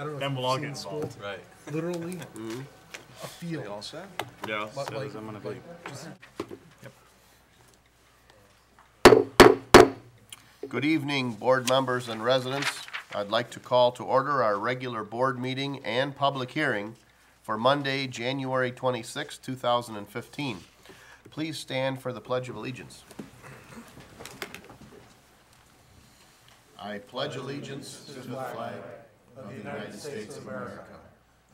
I don't know Then if we'll you've all seen get school. involved. Right. Literally a field. All set? Yeah. But like, I'm gonna be. like just Good evening, board members and residents. I'd like to call to order our regular board meeting and public hearing for Monday, January 26, 2015. Please stand for the Pledge of Allegiance. I pledge allegiance to the flag of the United States of America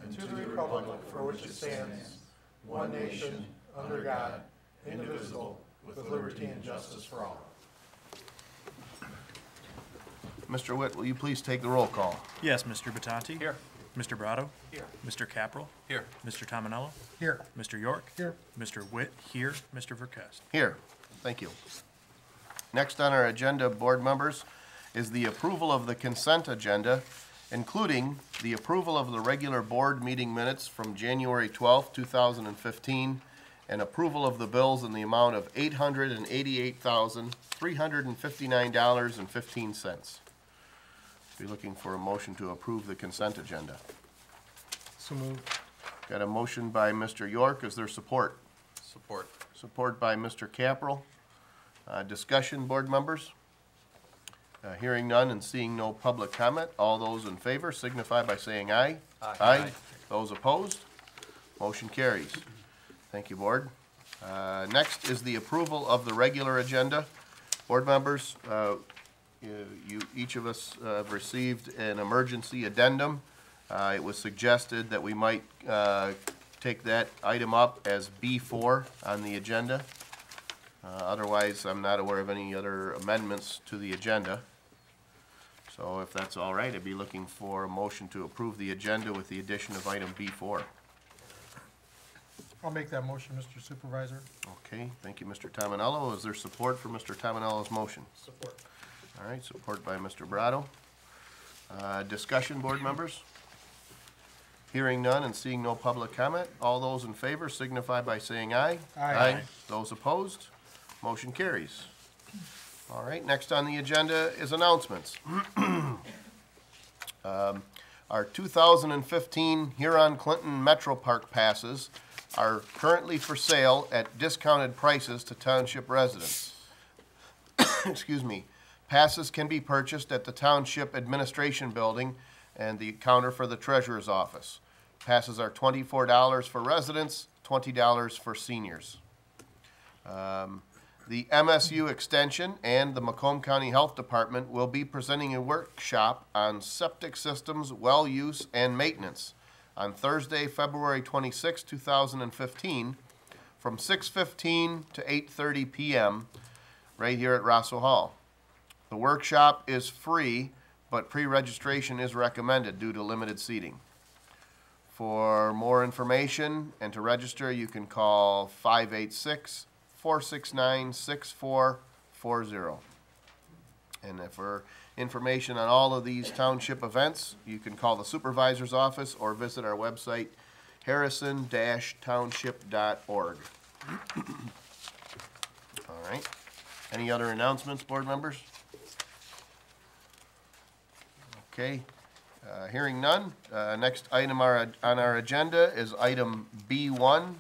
and to the republic for which it stands, one nation, under God, indivisible, with liberty and justice for all. Mr. Witt, will you please take the roll call? Yes, Mr. Battanti. Here. Mr. Brado. Here. Mr. Caprell. Here. Mr. Tominello. here, Mr. York. here. Mr. Witt here. Mr. Verkest. Here. Thank you. Next on our agenda, board members, is the approval of the consent agenda, including the approval of the regular board meeting minutes from January 12, 2015, and approval of the bills in the amount of $888,359.15. Be looking for a motion to approve the consent agenda. So moved. Got a motion by Mr. York. Is there support? Support. Support by Mr. Caprell. Discussion, board members? Hearing none and seeing no public comment, all those in favor signify by saying aye. Aye. Those opposed? Motion carries. Thank you, board. Next is the approval of the regular agenda. Board members, each of us have received an emergency addendum. It was suggested that we might take that item up as B4 on the agenda. Otherwise, I'm not aware of any other amendments to the agenda. So if that's all right, I'd be looking for a motion to approve the agenda with the addition of item B4. I'll make that motion, Mr. Supervisor. Okay, thank you, Mr. Tominello. Is there support for Mr. Tominello's motion? Support. All right, support by Mr. Brado. Discussion, board members? Hearing none and seeing no public comment, all those in favor signify by saying aye. Aye. Those opposed? Motion carries. All right, next on the agenda is announcements. Our 2015 Huron-Clinton Metro Park passes are currently for sale at discounted prices to township residents. Excuse me. Passes can be purchased at the Township Administration Building and the counter for the Treasurer's Office. Passes are $24 for residents, $20 for seniors. The MSU Extension and the Macomb County Health Department will be presenting a workshop on septic systems, well use, and maintenance on Thursday, February 26, 2015, from 6:15 to 8:30 p.m. right here at Rosso Hall. The workshop is free, but pre-registration is recommended due to limited seating. For more information and to register, you can call 586-469-6440. And for information on all of these township events, you can call the supervisor's office or visit our website, harrison-township.org. All right. Any other announcements, board members? Okay. Hearing none. Next item on our agenda is item B1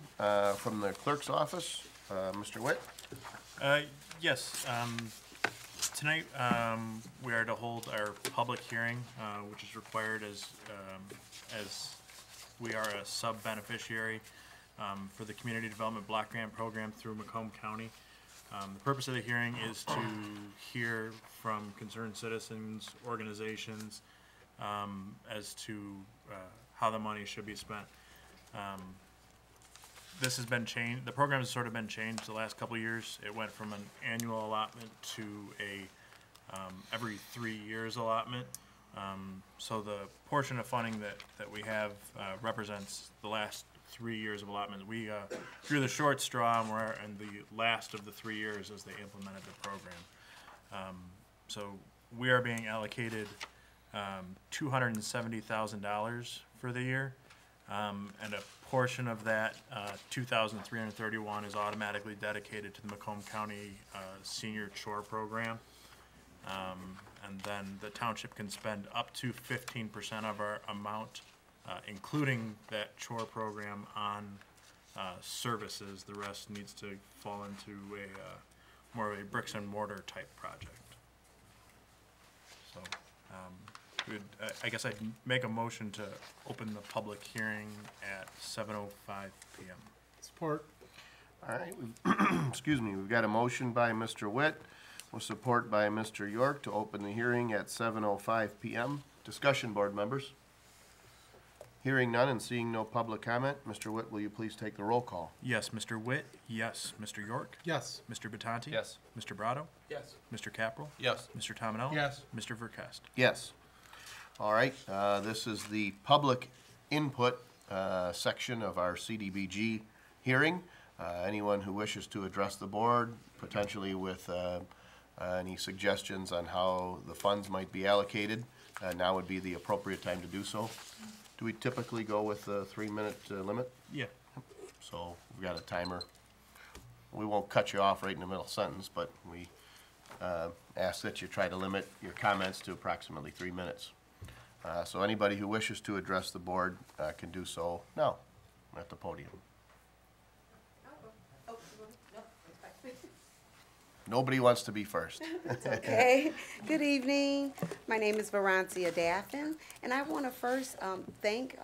from the clerk's office. Mr. Witt? Yes. Tonight we are to hold our public hearing, which is required as we are a sub-beneficiary for the Community Development Block Grant Program through Macomb County. The purpose of the hearing is to hear from concerned citizens, organizations, as to how the money should be spent. This has been changed. The program has sort of been changed the last couple of years. It went from an annual allotment to a every 3 years allotment. So the portion of funding that we have represents the last 3 years of allotment. We drew the short straw, and we're in the last of the 3 years as they implemented the program. So we are being allocated $270,000 for the year, and a portion of that, $2,331, is automatically dedicated to the Macomb County Senior Chore Program. And then the township can spend up to 15% of our amount, including that chore program, on services. The rest needs to fall into a more of a bricks and mortar type project. So, I guess I'd make a motion to open the public hearing at 7:05 p.m. Support. All right, excuse me, we've got a motion by Mr. Witt, with support by Mr. York to open the hearing at 7:05 p.m. Discussion, board members. Hearing none and seeing no public comment, Mr. Witt, will you please take the roll call? Yes, Mr. Witt. Yes, Mr. York. Yes. Mr. Batanti. Yes. Mr. Brado. Yes. Mr. Capral. Yes. Mr. Tominelli. Yes. Mr. Verkest. Yes. All right, this is the public input section of our CDBG hearing. Anyone who wishes to address the board, potentially with any suggestions on how the funds might be allocated, now would be the appropriate time to do so. Do we typically go with a 3-minute limit? Yeah. So we've got a timer. We won't cut you off right in the middle sentence, but we ask that you try to limit your comments to approximately 3 minutes. So anybody who wishes to address the board can do so now at the podium. Nobody wants to be first. Okay, good evening. My name is Varancia Daffin, and I want to first thank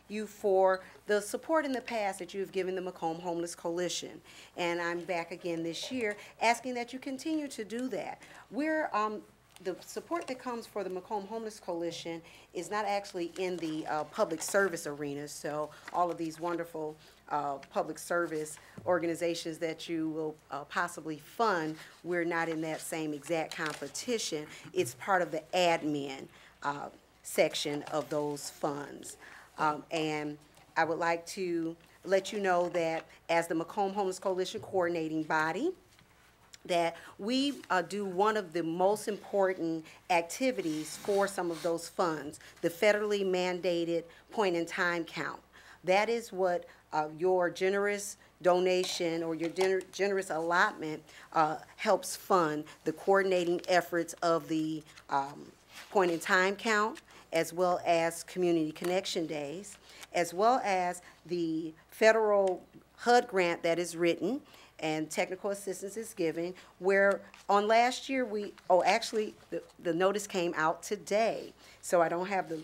you for the support in the past that you've given the Macomb Homeless Coalition. And I'm back again this year asking that you continue to do that. We're the support that comes for the Macomb Homeless Coalition is not actually in the public service arena, so all of these wonderful public service organizations that you will possibly fund, we're not in that same exact competition. It's part of the admin section of those funds. And I would like to let you know that as the Macomb Homeless Coalition coordinating body, that we do one of the most important activities for some of those funds, the federally mandated point-in-time count. That is what your generous donation or your generous allotment helps fund the coordinating efforts of the point-in-time count, as well as Community Connection Days, as well as the federal HUD grant that is written and technical assistance is given, where on last year actually the notice came out today, so I don't have the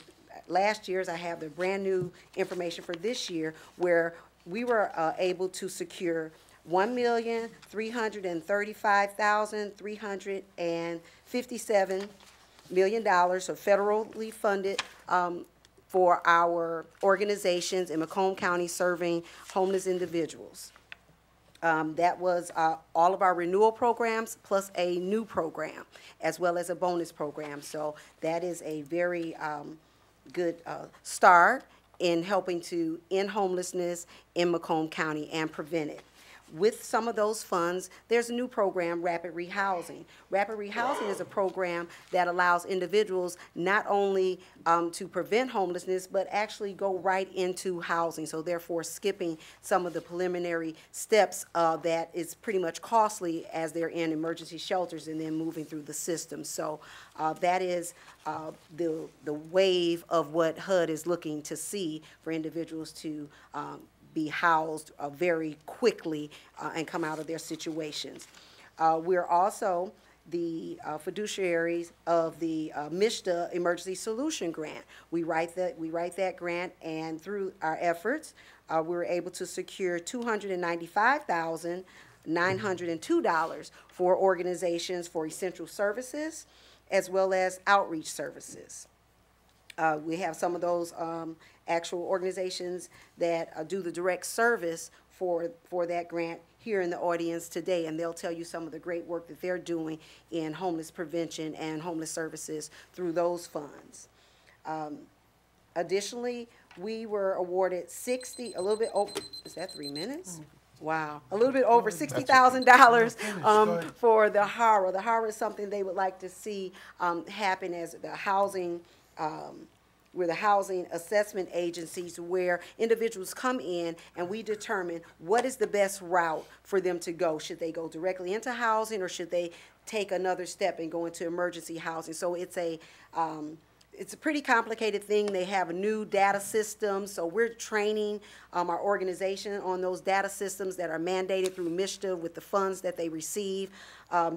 last year's, I have the brand new information for this year, where we were able to secure $1,335,357 million of federally funded for our organizations in Macomb County serving homeless individuals. That was all of our renewal programs plus a new program, as well as a bonus program. So that is a very good start in helping to end homelessness in Macomb County and prevent it. With some of those funds, there's a new program, Rapid Rehousing. Rapid Rehousing is a program that allows individuals not only to prevent homelessness, but actually go right into housing. So therefore skipping some of the preliminary steps that is pretty much costly as they're in emergency shelters and then moving through the system. So that is the wave of what HUD is looking to see for individuals to be housed very quickly and come out of their situations. We're also the fiduciaries of the MISHDA Emergency Solution Grant. We write that grant, and through our efforts, we were able to secure $295,902 for organizations for essential services, as well as outreach services. We have some of those actual organizations that do the direct service for that grant here in the audience today, and they'll tell you some of the great work that they're doing in homeless prevention and homeless services through those funds. Additionally, we were awarded a little bit over, is that 3 minutes? Wow, a little bit over $60,000 for the HARA. The HARA is something they would like to see happen as the housing we're the housing assessment agencies, where individuals come in and we determine what is the best route for them to go. Should they go directly into housing, or should they take another step and go into emergency housing. So it's a pretty complicated thing. They have a new data system, so we're training our organization on those data systems that are mandated through MSHDA with the funds that they receive,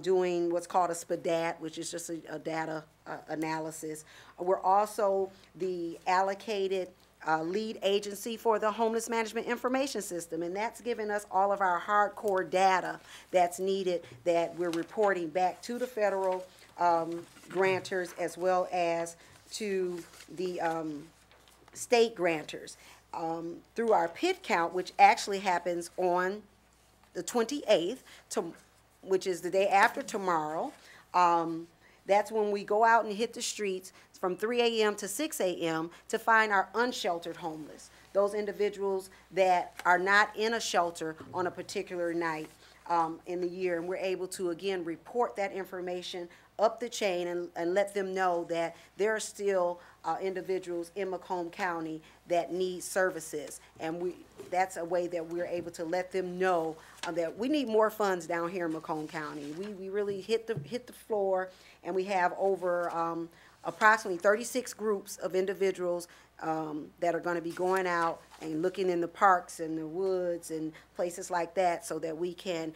doing what's called a SPDAT, which is just a data analysis. We're also the allocated lead agency for the Homeless Management Information System, and that's giving us all of our hardcore data that's needed that we're reporting back to the federal grantors as well as to the state grantors. Through our PIT count, which actually happens on the 28th, which is the day after tomorrow, that's when we go out and hit the streets from 3 a.m. to 6 a.m. to find our unsheltered homeless, those individuals that are not in a shelter on a particular night in the year. And we're able to, again, report that information up the chain and let them know that there are still individuals in Macomb County that need services. And that's a way that we're able to let them know that we need more funds down here in Macomb County. We really hit the floor, and we have over approximately 36 groups of individuals that are going to be going out and looking in the parks and the woods and places like that so that we can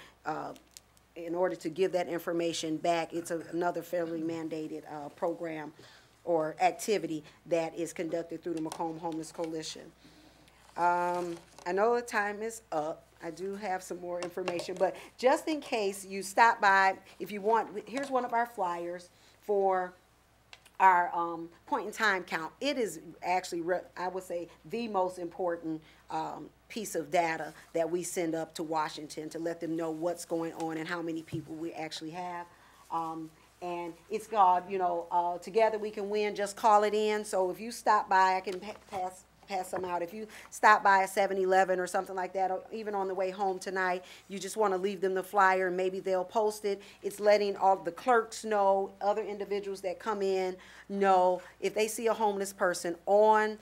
in order to give that information back. It's another federally mandated program or activity that is conducted through the Macomb Homeless Coalition. I know the time is up. I do have some more information, but just in case you stop by, if you want, here's one of our flyers for our point in time count. It is actually, I would say, the most important piece of data that we send up to Washington to let them know what's going on and how many people we actually have. And it's called, Together We Can Win, just call it in. So if you stop by, I can pass them out. If you stop by a 7-Eleven or something like that, or even on the way home tonight, you just want to leave them the flyer and maybe they'll post it. It's letting all the clerks know, other individuals that come in know if they see a homeless person on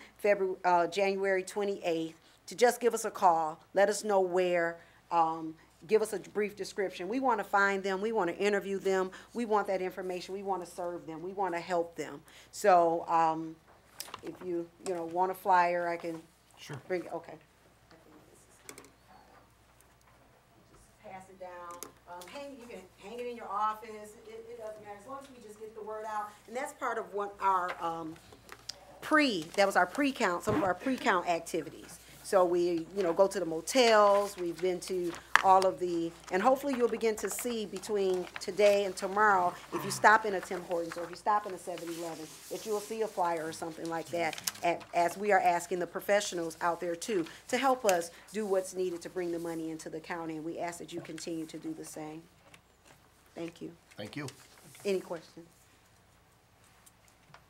January 28th, to just give us a call, let us know where, give us a brief description. We want to find them, we want to interview them, we want that information, we want to serve them, we want to help them. So if you want a flyer, I can bring it. Okay. Just pass it down. You can hang it in your office. It doesn't matter as long as we just get the word out. And that's part of what our that was our pre-count, some of our pre-count activities. So we, go to the motels. We've been to all of and hopefully you'll begin to see between today and tomorrow, if you stop in a Tim Hortons or if you stop in a 7-Eleven, that you will see a flyer or something like that, as we are asking the professionals out there too to help us do what's needed to bring the money into the county, and we ask that you continue to do the same. Thank you. Thank you. Any questions?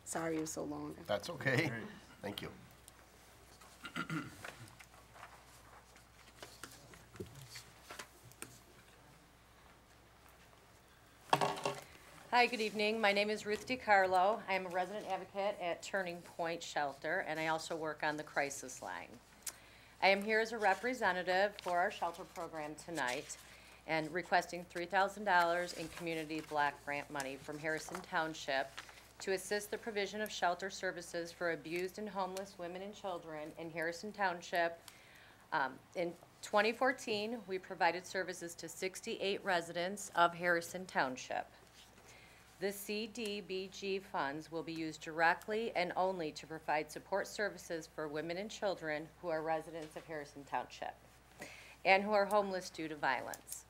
Sorry it was so long. That's okay. Thank you. Hi, good evening. My name is Ruth DiCarlo. I am a resident advocate at Turning Point Shelter, and I also work on the crisis line. I am here as a representative for our shelter program tonight and requesting $3,000 in community block grant money from Harrison Township to assist the provision of shelter services for abused and homeless women and children in Harrison Township. In 2014, we provided services to 68 residents of Harrison Township. The CDBG funds will be used directly and only to provide support services for women and children who are residents of Harrison Township and who are homeless due to violence.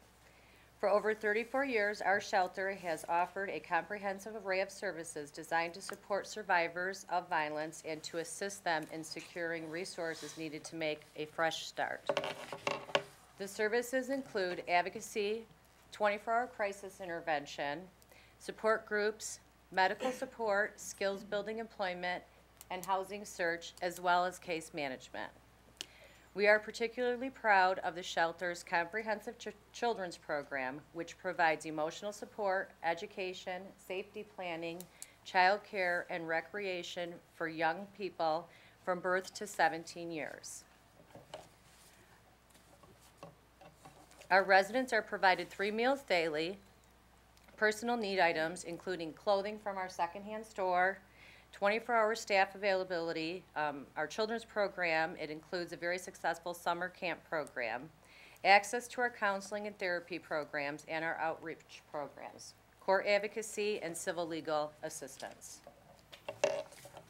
For over 34 years, our shelter has offered a comprehensive array of services designed to support survivors of violence and to assist them in securing resources needed to make a fresh start. The services include advocacy, 24-hour crisis intervention, support groups, medical support, skills building employment, and housing search, as well as case management. We are particularly proud of the shelter's comprehensive children's program, which provides emotional support, education, safety planning, child care, and recreation for young people from birth to 17 years. Our residents are provided 3 meals daily, personal need items, including clothing from our secondhand store, 24-hour staff availability, our children's program. It includes a very successful summer camp program, access to our counseling and therapy programs, and our outreach programs, court advocacy, and civil legal assistance.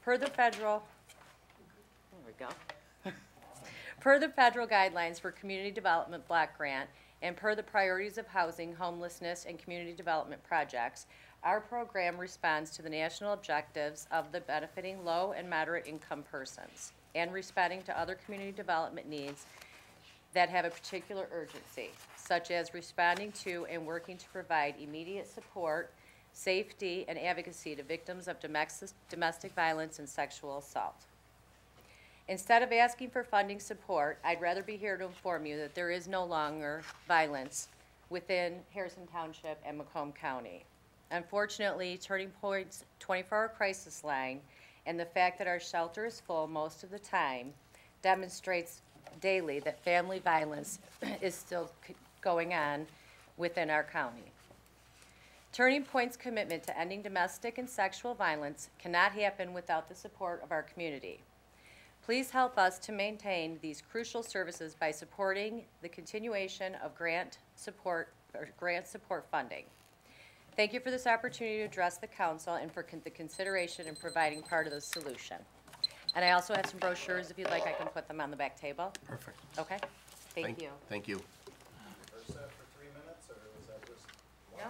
Per the federal, there we go. Per the federal guidelines for community development block grant and per the priorities of housing, homelessness, and community development projects, our program responds to the national objectives of the benefiting low and moderate income persons and responding to other community development needs that have a particular urgency, such as responding to and working to provide immediate support, safety, and advocacy to victims of domestic violence and sexual assault. Instead of asking for funding support, I'd rather be here to inform you that there is no longer violence within Harrison Township and Macomb County. Unfortunately, Turning Point's 24-hour crisis line and the fact that our shelter is full most of the time demonstrates daily that family violence is still going on within our county. Turning Point's commitment to ending domestic and sexual violence cannot happen without the support of our community. Please help us to maintain these crucial services by supporting the continuation of grant support funding. Thank you for this opportunity to address the council and for the consideration in providing part of the solution. And I also have some brochures. If you'd like, I can put them on the back table. Perfect. Okay? Thank you. Thank you. First set for 3 minutes, or was that just? No,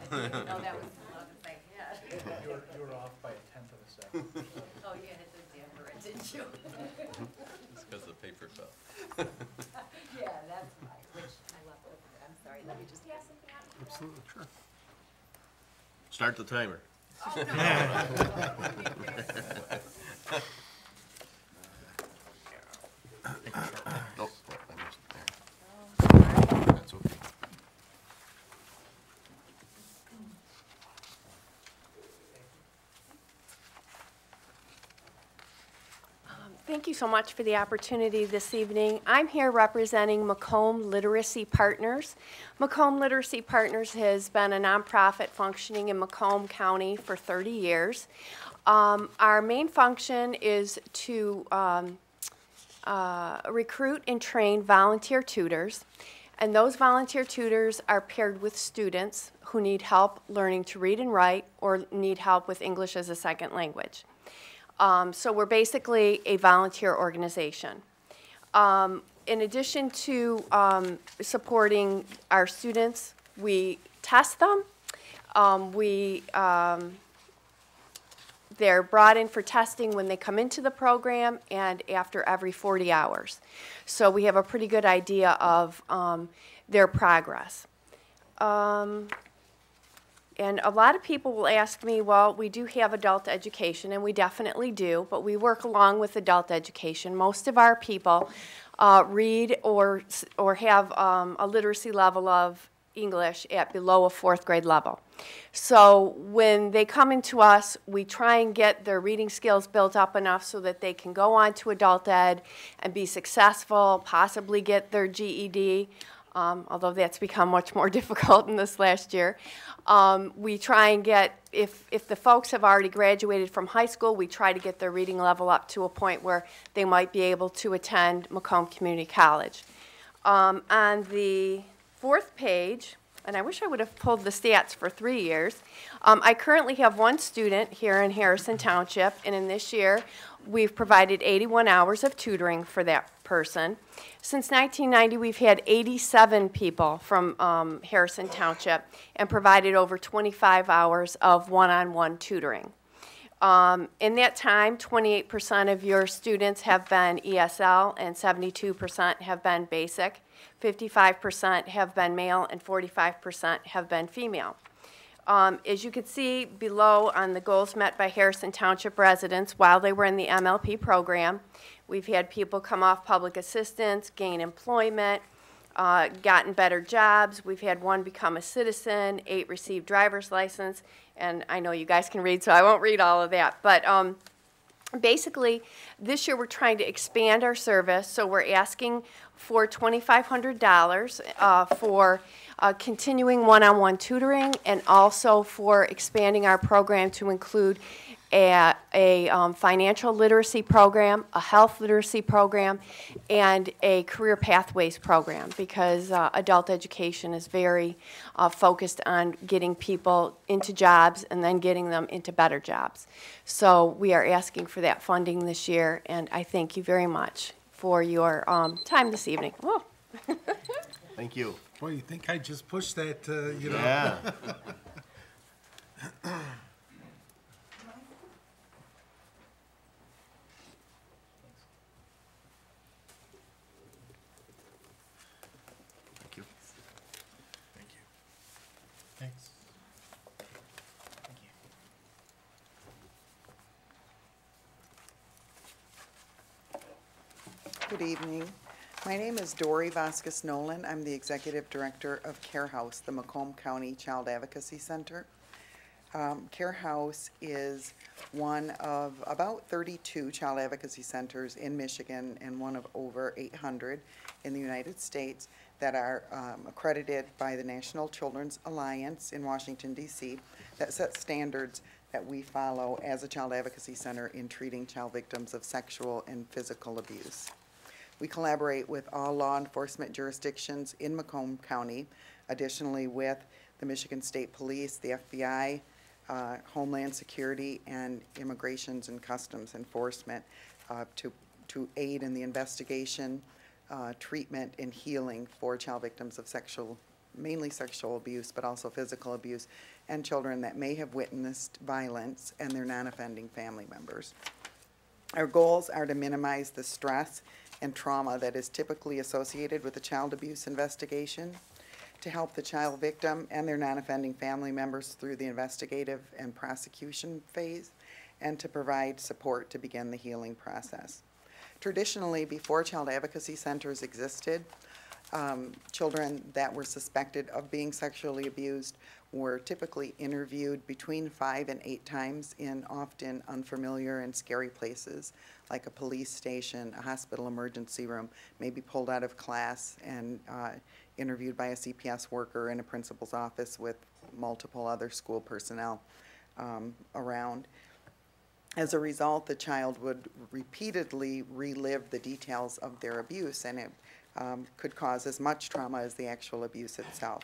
I didn't know that was as long as I had. You were off by 1/10 of a second. Oh, you had to damper it, didn't you? It's because the paper fell. Yeah, that's right, which I left over there. I'm sorry, let me just pass something out. Absolutely, sure. Start the timer. Oh, no. Nope, I missed it there. That's okay. Thank you so much for the opportunity this evening. I'm here representing Macomb Literacy Partners. Macomb Literacy Partners has been a nonprofit functioning in Macomb County for 30 years. Our main function is to recruit and train volunteer tutors, and those volunteer tutors are paired with students who need help learning to read and write or need help with English as a second language. So we're basically a volunteer organization. In addition to supporting our students, we test them. They're brought in for testing when they come into the program and after every 40 hours. So we have a pretty good idea of their progress. And a lot of people will ask me, well, we do have adult education, and we definitely do, but we work along with adult education. Most of our people read or have a literacy level of English at below a 4th grade level. So when they come into us, we try and get their reading skills built up enough so that they can go on to adult ed and be successful, possibly get their GED. Although that's become much more difficult in this last year. We try and get, if the folks have already graduated from high school, we try to get their reading level up to a point where they might be able to attend Macomb Community College. On the 4th page, and I wish I would have pulled the stats for 3 years, I currently have one student here in Harrison Township, and in this year, we've provided 81 hours of tutoring for that person. Since 1990, we've had 87 people from Harrison Township and provided over 25 hours of one-on-one tutoring. In that time, 28% of your students have been ESL and 72% have been basic. 55% have been male and 45% have been female. As you can see below on the goals met by Harrison Township residents while they were in the MLP program, we've had people come off public assistance, gain employment, gotten better jobs. We've had one become a citizen, 8 receive driver's license, and I know you guys can read, so I won't read all of that. But basically, this year we're trying to expand our service, so we're asking for $2,500 for continuing one-on-one tutoring, and also for expanding our program to include a financial literacy program, a health literacy program, and a career pathways program, because adult education is very focused on getting people into jobs and then getting them into better jobs. So we are asking for that funding this year, and I thank you very much for your time this evening. Oh. Thank you. Boy, you think I just pushed that, you know? Yeah. Thank you. Thank you. Thanks. Good evening. My name is Dory Vasquez Nolan. I'm the Executive Director of Care House, the Macomb County Child Advocacy Center. Care House is one of about 32 child advocacy centers in Michigan and one of over 800 in the United States that are accredited by the National Children's Alliance in Washington, D.C. that set standards that we follow as a child advocacy center in treating child victims of sexual and physical abuse. We collaborate with all law enforcement jurisdictions in Macomb County, additionally with the Michigan State Police, the FBI, Homeland Security, and Immigrations and Customs Enforcement to aid in the investigation, treatment, and healing for child victims of mainly sexual abuse, but also physical abuse, and children that may have witnessed violence and their non-offending family members. Our goals are to minimize the stress and trauma that is typically associated with a child abuse investigation, to help the child victim and their non-offending family members through the investigative and prosecution phase, and to provide support to begin the healing process. Traditionally, before child advocacy centers existed, children that were suspected of being sexually abused were typically interviewed between 5 and 8 times in often unfamiliar and scary places, like a police station, a hospital emergency room, maybe pulled out of class and interviewed by a CPS worker in a principal's office with multiple other school personnel around. As a result, the child would repeatedly relive the details of their abuse, and it could cause as much trauma as the actual abuse itself.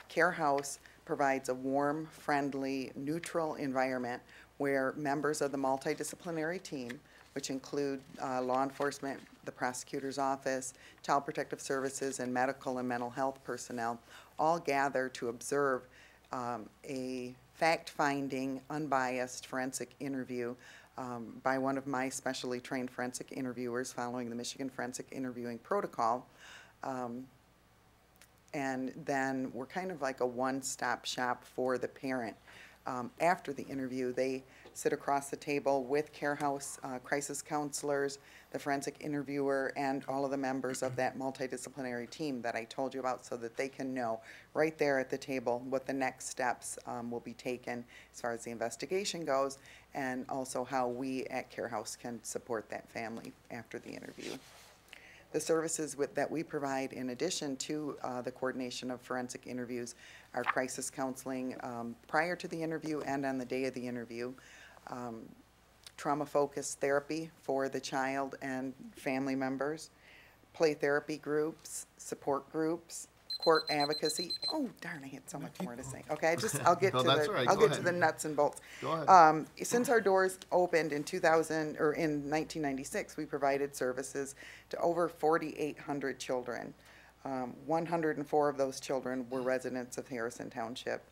Care House provides a warm, friendly, neutral environment where members of the multidisciplinary team, which include law enforcement, the prosecutor's office, child protective services, and medical and mental health personnel, all gather to observe a fact-finding, unbiased forensic interview by one of my specially trained forensic interviewers following the Michigan Forensic Interviewing Protocol. And then we're kind of like a one-stop shop for the parent. After the interview, they sit across the table with Care House crisis counselors, the forensic interviewer, and all of the members of that multidisciplinary team that I told you about, so that they can know right there at the table what the next steps will be taken as far as the investigation goes, and also how we at Care House can support that family after the interview. The services that we provide, in addition to the coordination of forensic interviews, are crisis counseling prior to the interview and on the day of the interview, trauma-focused therapy for the child and family members, play therapy groups, support groups, court advocacy. Oh, darn, I had so much more to say. Okay, I'll get No, to that's the all right. I'll Go get to ahead. the nuts and bolts. Go ahead. Since our doors opened in 1996, we provided services to over 4,800 children. 104 of those children were residents of Harrison Township.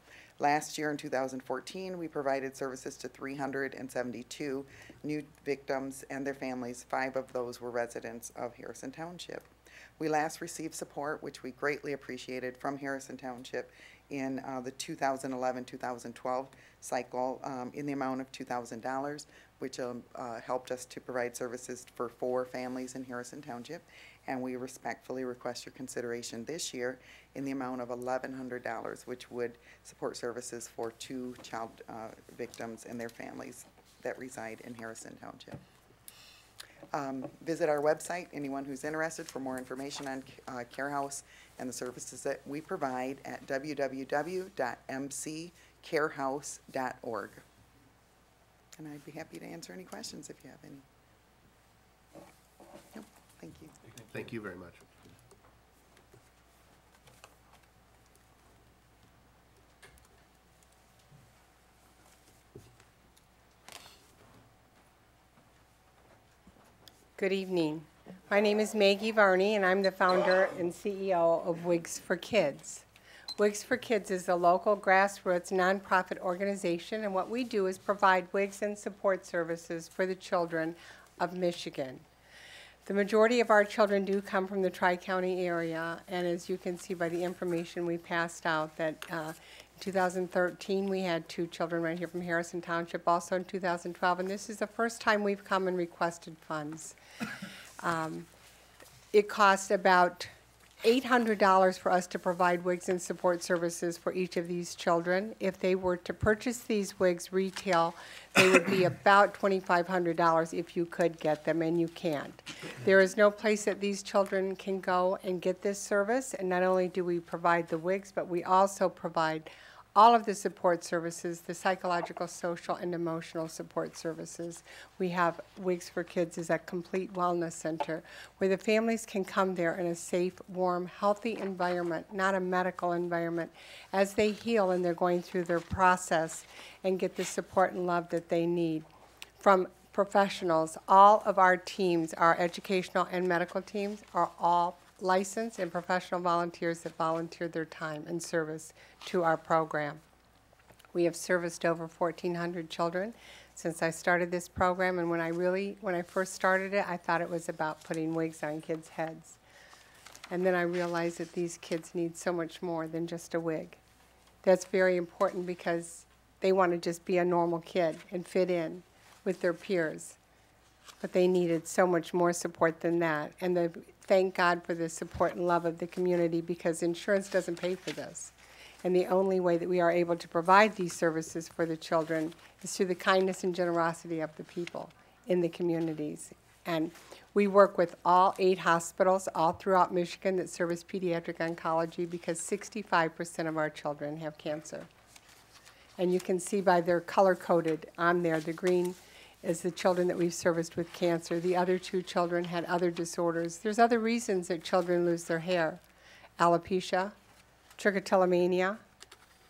Last year, in 2014, we provided services to 372 new victims and their families. 5 of those were residents of Harrison Township. We last received support, which we greatly appreciated, from Harrison Township in the 2011-2012 cycle in the amount of $2,000, which helped us to provide services for 4 families in Harrison Township. And we respectfully request your consideration this year in the amount of $1,100, which would support services for 2 child victims and their families that reside in Harrison Township. Visit our website, anyone who's interested, for more information on Care House and the services that we provide at www.mccarehouse.org. And I'd be happy to answer any questions if you have any. Yep, thank you. Thank you very much. Good evening. My name is Maggie Varney, and I'm the founder and CEO of Wigs for Kids. Wigs for Kids is a local grassroots nonprofit organization, and what we do is provide wigs and support services for the children of Michigan. The majority of our children do come from the Tri-County area, and as you can see by the information we passed out, that in 2013 we had 2 children right here from Harrison Township, also in 2012, and this is the first time we've come and requested funds. It costs about $800 for us to provide wigs and support services for each of these children. If they were to purchase these wigs retail, they would be about $2,500 if you could get them, and you can't. There is no place that these children can go and get this service, and not only do we provide the wigs, but we also provide all of the support services, the psychological, social, and emotional support services. We have Wigs for Kids is a complete wellness center where the families can come there in a safe, warm, healthy environment, not a medical environment, as they heal and they're going through their process and get the support and love that they need. From professionals, all of our teams, our educational and medical teams, are all licensed and professional volunteers that volunteer their time and service to our program. We have serviced over 1,400 children since I started this program, and when I first started it, I thought it was about putting wigs on kids' heads. And then I realized that these kids need so much more than just a wig. That's very important because they want to just be a normal kid and fit in with their peers. But they needed so much more support than that. And thank God for the support and love of the community, because insurance doesn't pay for this. And the only way that we are able to provide these services for the children is through the kindness and generosity of the people in the communities. And we work with all 8 hospitals all throughout Michigan that service pediatric oncology, because 65% of our children have cancer. And you can see by their color-coded on there, the green is the children that we've serviced with cancer. The other 2 children had other disorders. There's other reasons that children lose their hair: alopecia, trichotillomania,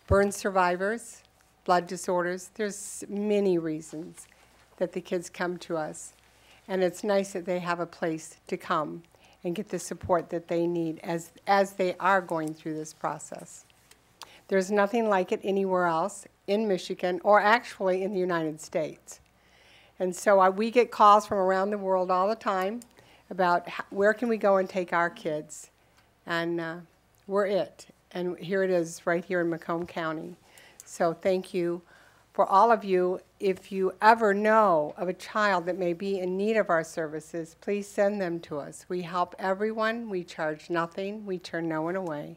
burn survivors, blood disorders. There's many reasons that the kids come to us. And it's nice that they have a place to come and get the support that they need as they are going through this process. There's nothing like it anywhere else in Michigan, or actually in the United States. And so we get calls from around the world all the time about where can we go and take our kids. And we're it. And here it is right here in Macomb County. So thank you for all of you. If you ever know of a child that may be in need of our services, please send them to us. We help everyone. We charge nothing. We turn no one away.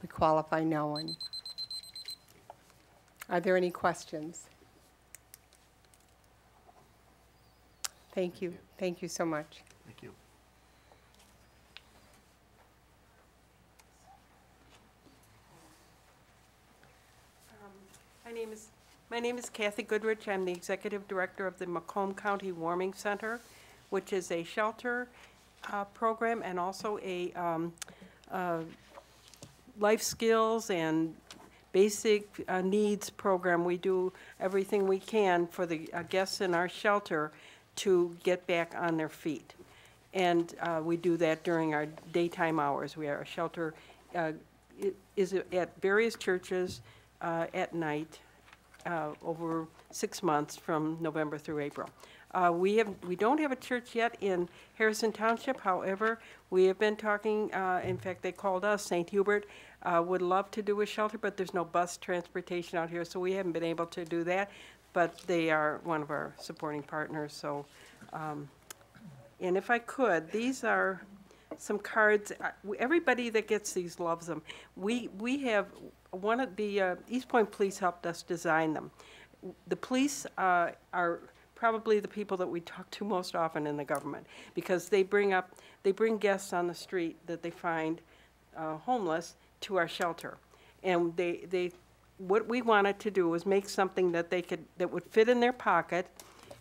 We qualify no one. Are there any questions? Thank you. Thank you so much. Thank you. My name is Kathy Goodrich. I'm the Executive Director of the Macomb County Warming Center, which is a shelter program and also a life skills and basic needs program. We do everything we can for the guests in our shelter to get back on their feet. And we do that during our daytime hours. Our shelter is at various churches at night over 6 months from November through April. We don't have a church yet in Harrison Township. However, we have been talking, in fact, they called us, St. Hubert would love to do a shelter, but there's no bus transportation out here, so we haven't been able to do that. But they are one of our supporting partners. So, and if I could, these are some cards. Everybody that gets these loves them. We have one of the East Point Police helped us design them. The police are probably the people that we talk to most often in the government, because they bring guests on the street that they find homeless to our shelter. And what we wanted to do was make something that that would fit in their pocket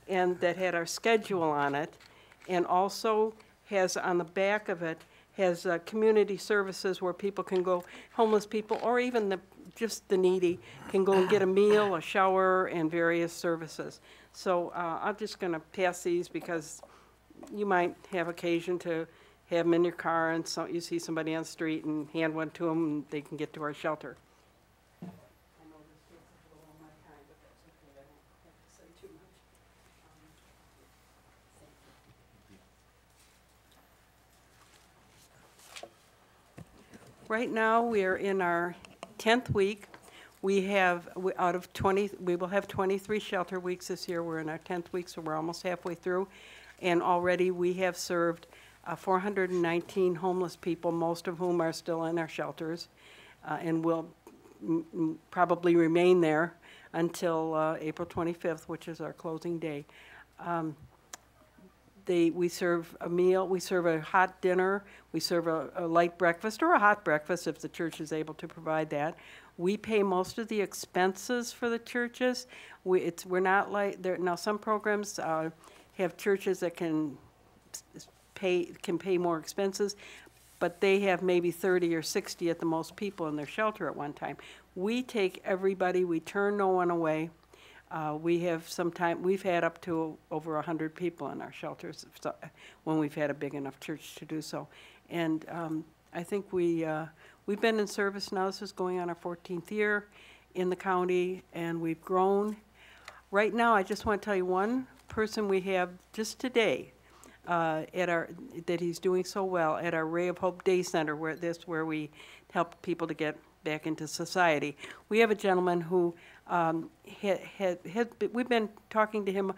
and that had our schedule on it, and also has on the back of it, has community services where people can go, homeless people, or even just the needy, can go and get a meal, a shower, and various services. So I'm just going to pass these because you might have occasion to have them in your car, and so you see somebody on the street and hand one to them, and they can get to our shelter. I know this takes a little of my time, but that's okay. I don't have to say too much. Right now, we are in our 10th week. We will have 23 shelter weeks this year. We're in our 10th week, so we're almost halfway through. And already we have served 419 homeless people, most of whom are still in our shelters, and will probably remain there until April 25th, which is our closing day. We serve a meal, we serve a hot dinner, we serve a light breakfast or a hot breakfast if the church is able to provide that. We pay most of the expenses for the churches. We're not like there now. Some programs have churches that can pay more expenses, but they have maybe 30 or 60 at the most people in their shelter at one time. We take everybody. We turn no one away. We've had up to over 100 people in our shelters when we've had a big enough church to do so. And I think we've been in service now. This is going on our 14th year in the county, and we've grown. Right now, I just want to tell you one person we have just today that he's doing so well at our Ray of Hope Day Center, where we help people to get back into society. We have a gentleman who we've been talking to him.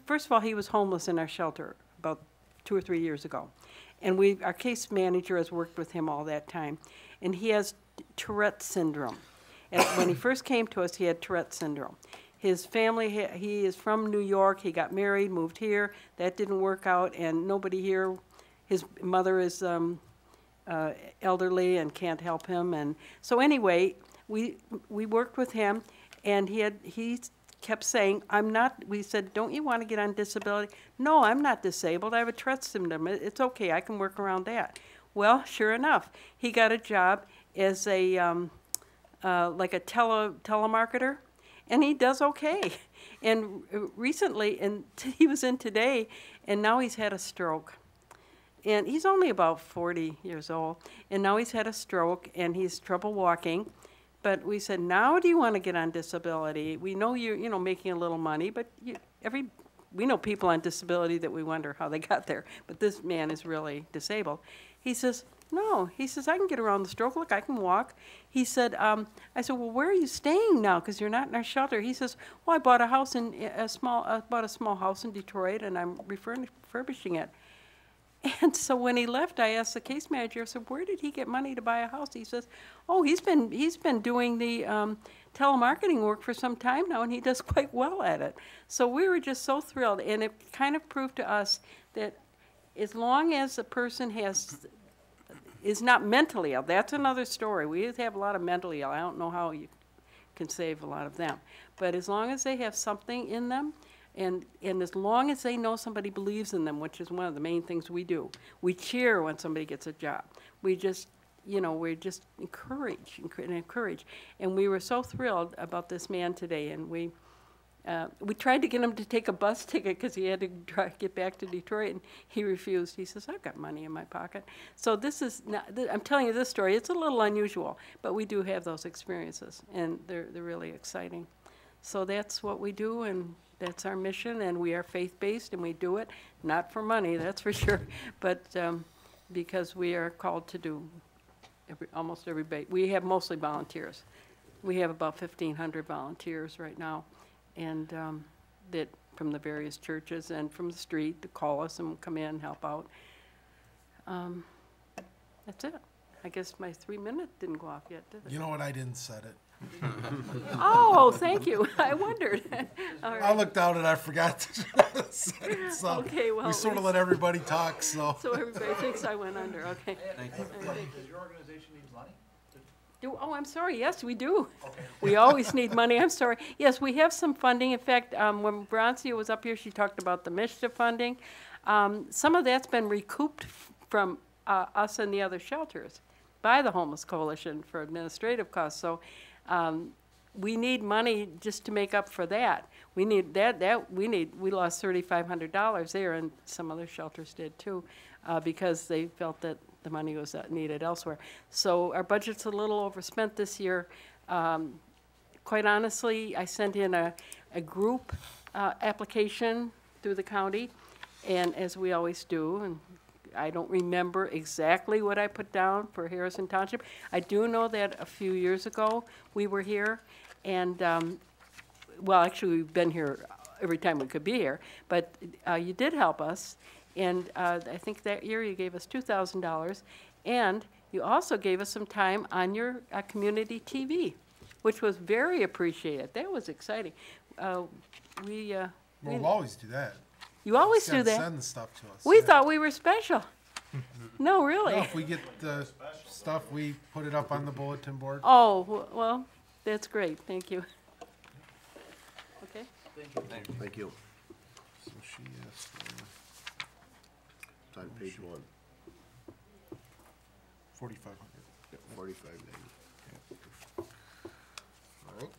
First of all, he was homeless in our shelter about 2 or 3 years ago. And our case manager has worked with him all that time. And he has Tourette's syndrome. And when he first came to us, he had Tourette's syndrome. His family, he is from New York. He got married, moved here. That didn't work out, and nobody here. His mother is elderly and can't help him. And so anyway, we worked with him, and he kept saying, we said, don't you want to get on disability? No, I'm not disabled. I have a Tourette's syndrome. It's okay. I can work around that. Well, sure enough, he got a job as a telemarketer, and he does okay. And recently, he was in today, and now he's had a stroke. And he's only about 40 years old, and now he's had a stroke, and he's trouble walking. But we said, now do you want to get on disability? We know you're making a little money, but we know people on disability that we wonder how they got there. But this man is really disabled. He says, no. He says, I can get around the stroke. Look, I can walk. He said, I said, well, where are you staying now? Because you're not in our shelter. He says, well, I bought a small house in Detroit, and I'm refurbishing it. And so when he left, I asked the case manager, I said, where did he get money to buy a house? He says, oh, he's been doing the telemarketing work for some time now, and he does quite well at it. So we were just so thrilled, and it kind of proved to us that as long as a person is not mentally ill, that's another story. We have a lot of mentally ill. I don't know how you can save a lot of them. But as long as they have something in them, and as long as they know somebody believes in them, which is one of the main things we do, we cheer when somebody gets a job. We just, we just encourage. And we were so thrilled about this man today, and we tried to get him to take a bus ticket because he had to get back to Detroit, and he refused. He says, I've got money in my pocket. So this is not, I'm telling you this story. It's a little unusual, but we do have those experiences, and they're really exciting. So that's what we do, and that's our mission, and we are faith-based, and we do it not for money, that's for sure, but because we are called to do almost everybody. We have mostly volunteers. We have about 1,500 volunteers right now, and that from the various churches and from the street to call us and come in and help out. That's it. I guess my 3 minutes didn't go off yet, did it? You know what? I didn't set it. Oh, thank you. I wondered. All I right. looked down and I forgot to say it, so Okay, well, we at sort of least- let everybody talk, so. So everybody thinks I went under, okay. Does your organization need money? Oh, I'm sorry, yes, we do. We always need money, I'm sorry. Yes, we have some funding. In fact, when Brancia was up here, she talked about the MSHDA funding. Some of that's been recouped from us and the other shelters by the Homeless Coalition for administrative costs. So we need money just to make up for that. We need we lost $3,500 there, and some other shelters did too, because they felt that the money was needed elsewhere. So our budget's a little overspent this year. Quite honestly, I sent in a group application through the county, and as we always do, and I don't remember exactly what I put down for Harrison Township. I do know that a few years ago, we were here, and, well, actually, we've been here every time we could be here, but you did help us, and I think that year you gave us $2,000, and you also gave us some time on your community TV, which was very appreciated. That was exciting. We'll always do that. You always Just do gotta that. Send the stuff to us. We yeah. thought we were special. No, really. No, if we get the stuff, we put it up on the bulletin board. Oh, well, that's great. Thank you. Okay. Thank you. So she is, it's on page 1. 4,500. Yeah, 4590. All right.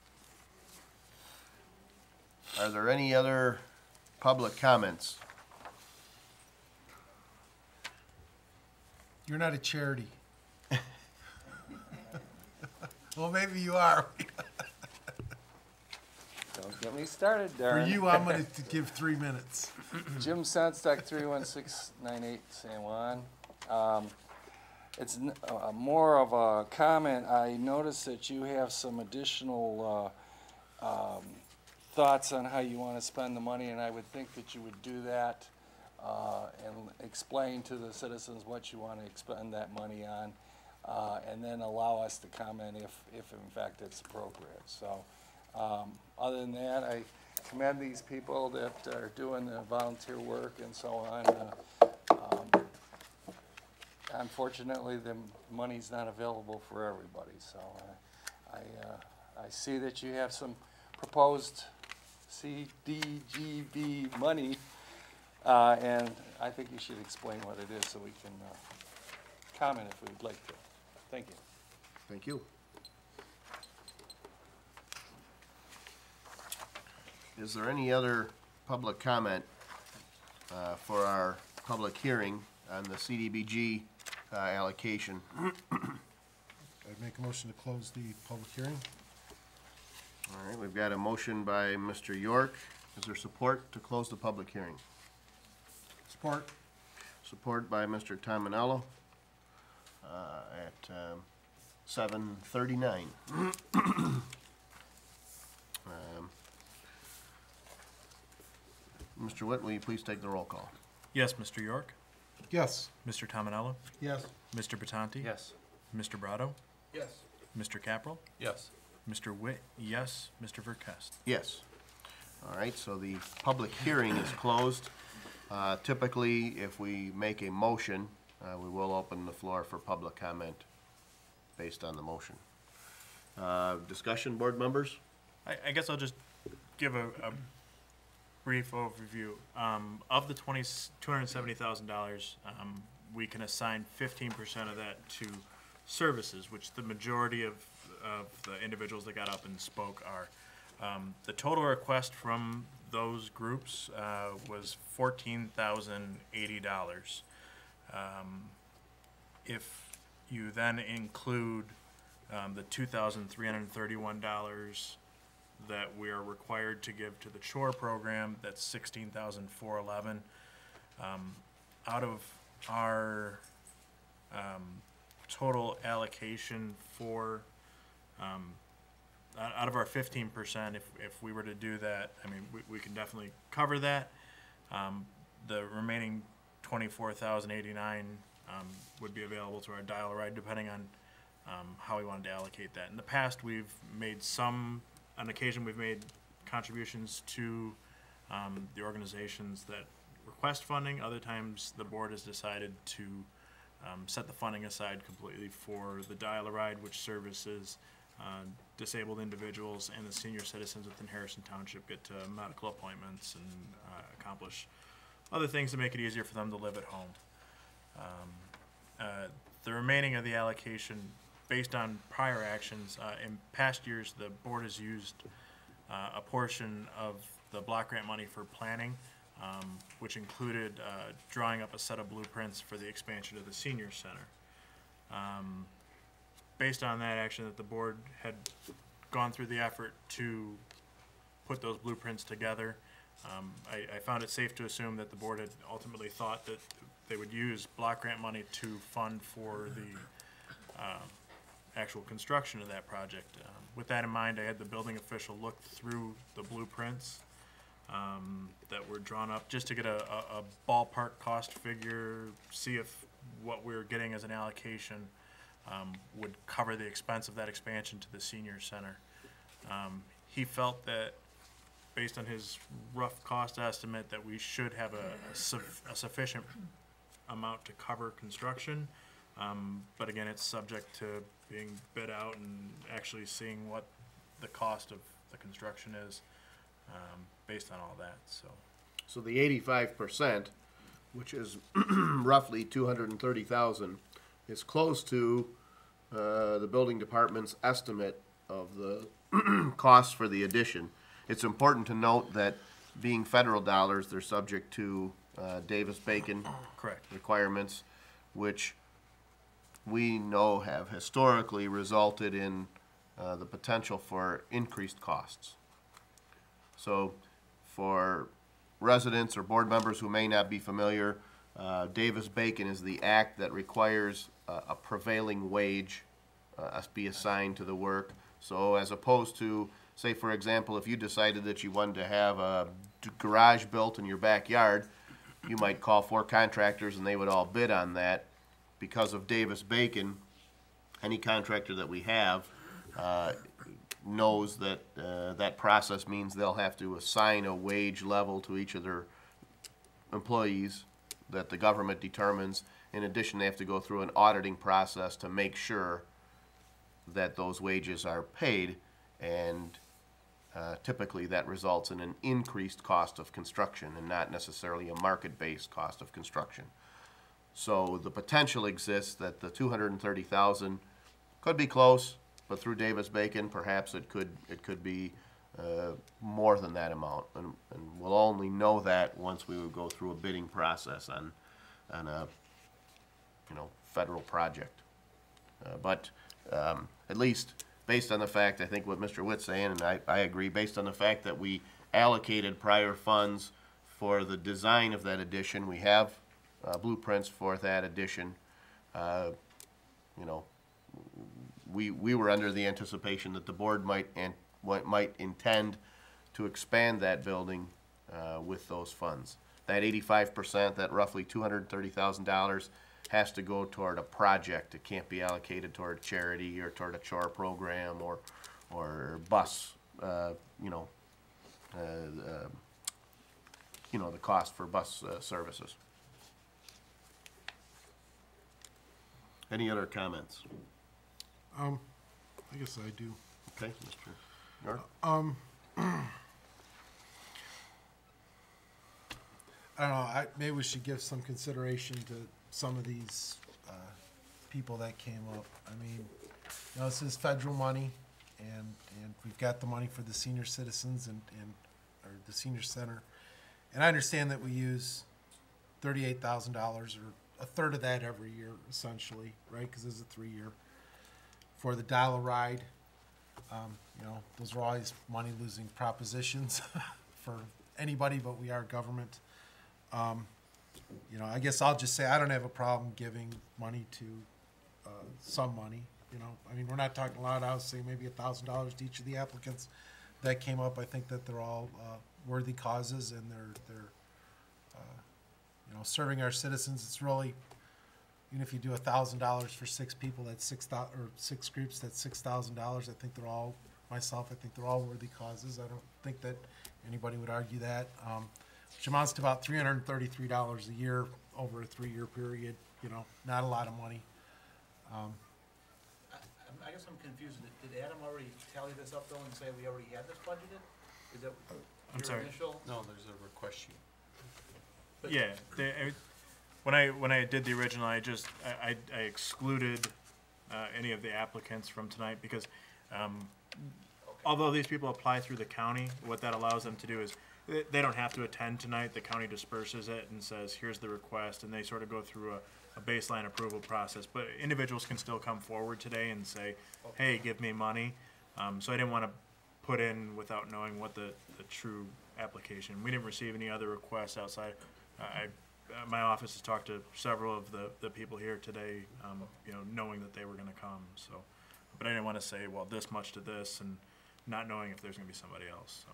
Are there any other public comments? You're not a charity. Well, maybe you are. Don't get me started, For Darren. you, I'm gonna give 3 minutes. Jim Sonstock, 31698 San Juan. It's more of a comment. I noticed that you have some additional thoughts on how you want to spend the money, and I would think that you would do that and explain to the citizens what you want to expend that money on, and then allow us to comment if in fact it's appropriate. So other than that, I commend these people that are doing the volunteer work and so on. Unfortunately, the money's not available for everybody, so I see that you have some proposed CDGB money, and I think you should explain what it is so we can comment if we'd like to. Thank you. Thank you. Is there any other public comment for our public hearing on the CDBG allocation? I'd make a motion to close the public hearing. All right, we've got a motion by Mr. York. Is there support to close the public hearing? Support. Support by Mr. Tominello at 7:39. Mr. Witt, will you please take the roll call? Yes, Mr. York, Yes. Mr. Tominello, Yes. Mr. Batanti. Yes. Mr. Brado, Yes. Mr. Capral, Yes. Mr. Witt, yes, Mr. Verkest. Yes. All right, so the public hearing is closed. Typically, if we make a motion, we will open the floor for public comment based on the motion. Discussion, board members? I guess I'll just give a brief overview. Of the $270,000, we can assign 15% of that to services, which the majority of the individuals that got up and spoke are. The total request from those groups was $14,080. If you then include the $2,331 that we are required to give to the chore program, that's $16,411. Out of our total allocation for out of our 15%, if we were to do that, I mean, we can definitely cover that. The remaining $24,089 would be available to our dial-a-ride, depending on how we wanted to allocate that. In the past, we've made on occasion, we've made contributions to the organizations that request funding. Other times, the board has decided to set the funding aside completely for the Dial-A-Ride, which services disabled individuals and the senior citizens within Harrison Township get to medical appointments and accomplish other things to make it easier for them to live at home. The remaining of the allocation, based on prior actions, in past years, the board has used a portion of the block grant money for planning, which included drawing up a set of blueprints for the expansion of the senior center. Based on that action, that the board had gone through the effort to put those blueprints together, I found it safe to assume that the board had ultimately thought that they would use block grant money to fund for the actual construction of that project. With that in mind, I had the building official look through the blueprints that were drawn up just to get a ballpark cost figure, see if what we were getting as an allocation would cover the expense of that expansion to the senior center. He felt that, based on his rough cost estimate, that we should have a sufficient amount to cover construction. But again, it's subject to being bid out and actually seeing what the cost of the construction is based on all that. So the 85%, which is roughly 230,000, is close to the building department's estimate of the costs for the addition. It's important to note that, being federal dollars, they're subject to Davis-Bacon requirements, which we know have historically resulted in the potential for increased costs. So for residents or board members who may not be familiar, Davis-Bacon is the act that requires a prevailing wage be assigned to the work. So as opposed to, say for example, if you decided that you wanted to have a garage built in your backyard, you might call 4 contractors and they would all bid on that. Because of Davis-Bacon, any contractor that we have knows that that process means they'll have to assign a wage level to each of their employees that the government determines. In addition, they have to go through an auditing process to make sure that those wages are paid, and typically that results in an increased cost of construction and not necessarily a market-based cost of construction. So the potential exists that the 230,000 could be close, but through Davis-Bacon, perhaps it could be more than that amount, and we'll only know that once we would go through a bidding process on a federal project. But at least based on the fact, I think what Mr. Witt's saying, and I agree, based on the fact that we allocated prior funds for the design of that addition, we have blueprints for that addition. We were under the anticipation that the board might intend to expand that building with those funds. That 85%, that roughly $230,000, has to go toward a project. It can't be allocated toward charity or toward a chore program or bus. The cost for bus services. Any other comments? I guess I do. Okay, Mr. York. I don't know, maybe we should give some consideration to some of these people that came up. I mean, this is federal money, and we've got the money for the senior citizens or the senior center. And I understand that we use $38,000 or a third of that every year, essentially, right? Because it's a 3-year. For the Dial-A-Ride, those are always money-losing propositions for anybody, but we are government. I guess I'll just say I don't have a problem giving money to some money. I mean, we're not talking a lot. I was saying maybe $1,000 to each of the applicants that came up. I think that they're all worthy causes, and they're serving our citizens. It's really even if you do $1,000 for 6 people, that's 6,000, or 6 groups, that's $6,000. I think they're all, myself, I think they're all worthy causes. I don't think that anybody would argue that. Which amounts to about $333 a year over a 3-year period, you know, not a lot of money. I guess I'm confused. Did Adam already tally this up though and say we already had this budgeted? Is that I'm your sorry. initial? No, there's a request sheet. But- Yeah, when I did the original, I excluded any of the applicants from tonight because although these people apply through the county, what that allows them to do is they don't have to attend tonight. The county disperses it and says, here's the request, and they sort of go through a baseline approval process. But individuals can still come forward today and say, hey, give me money. So I didn't want to put in without knowing what the true application. We didn't receive any other requests outside. My office has talked to several of the people here today, you know, knowing that they were going to come. So, but I didn't want to say, well, this much to this, and not knowing if there's going to be somebody else. So.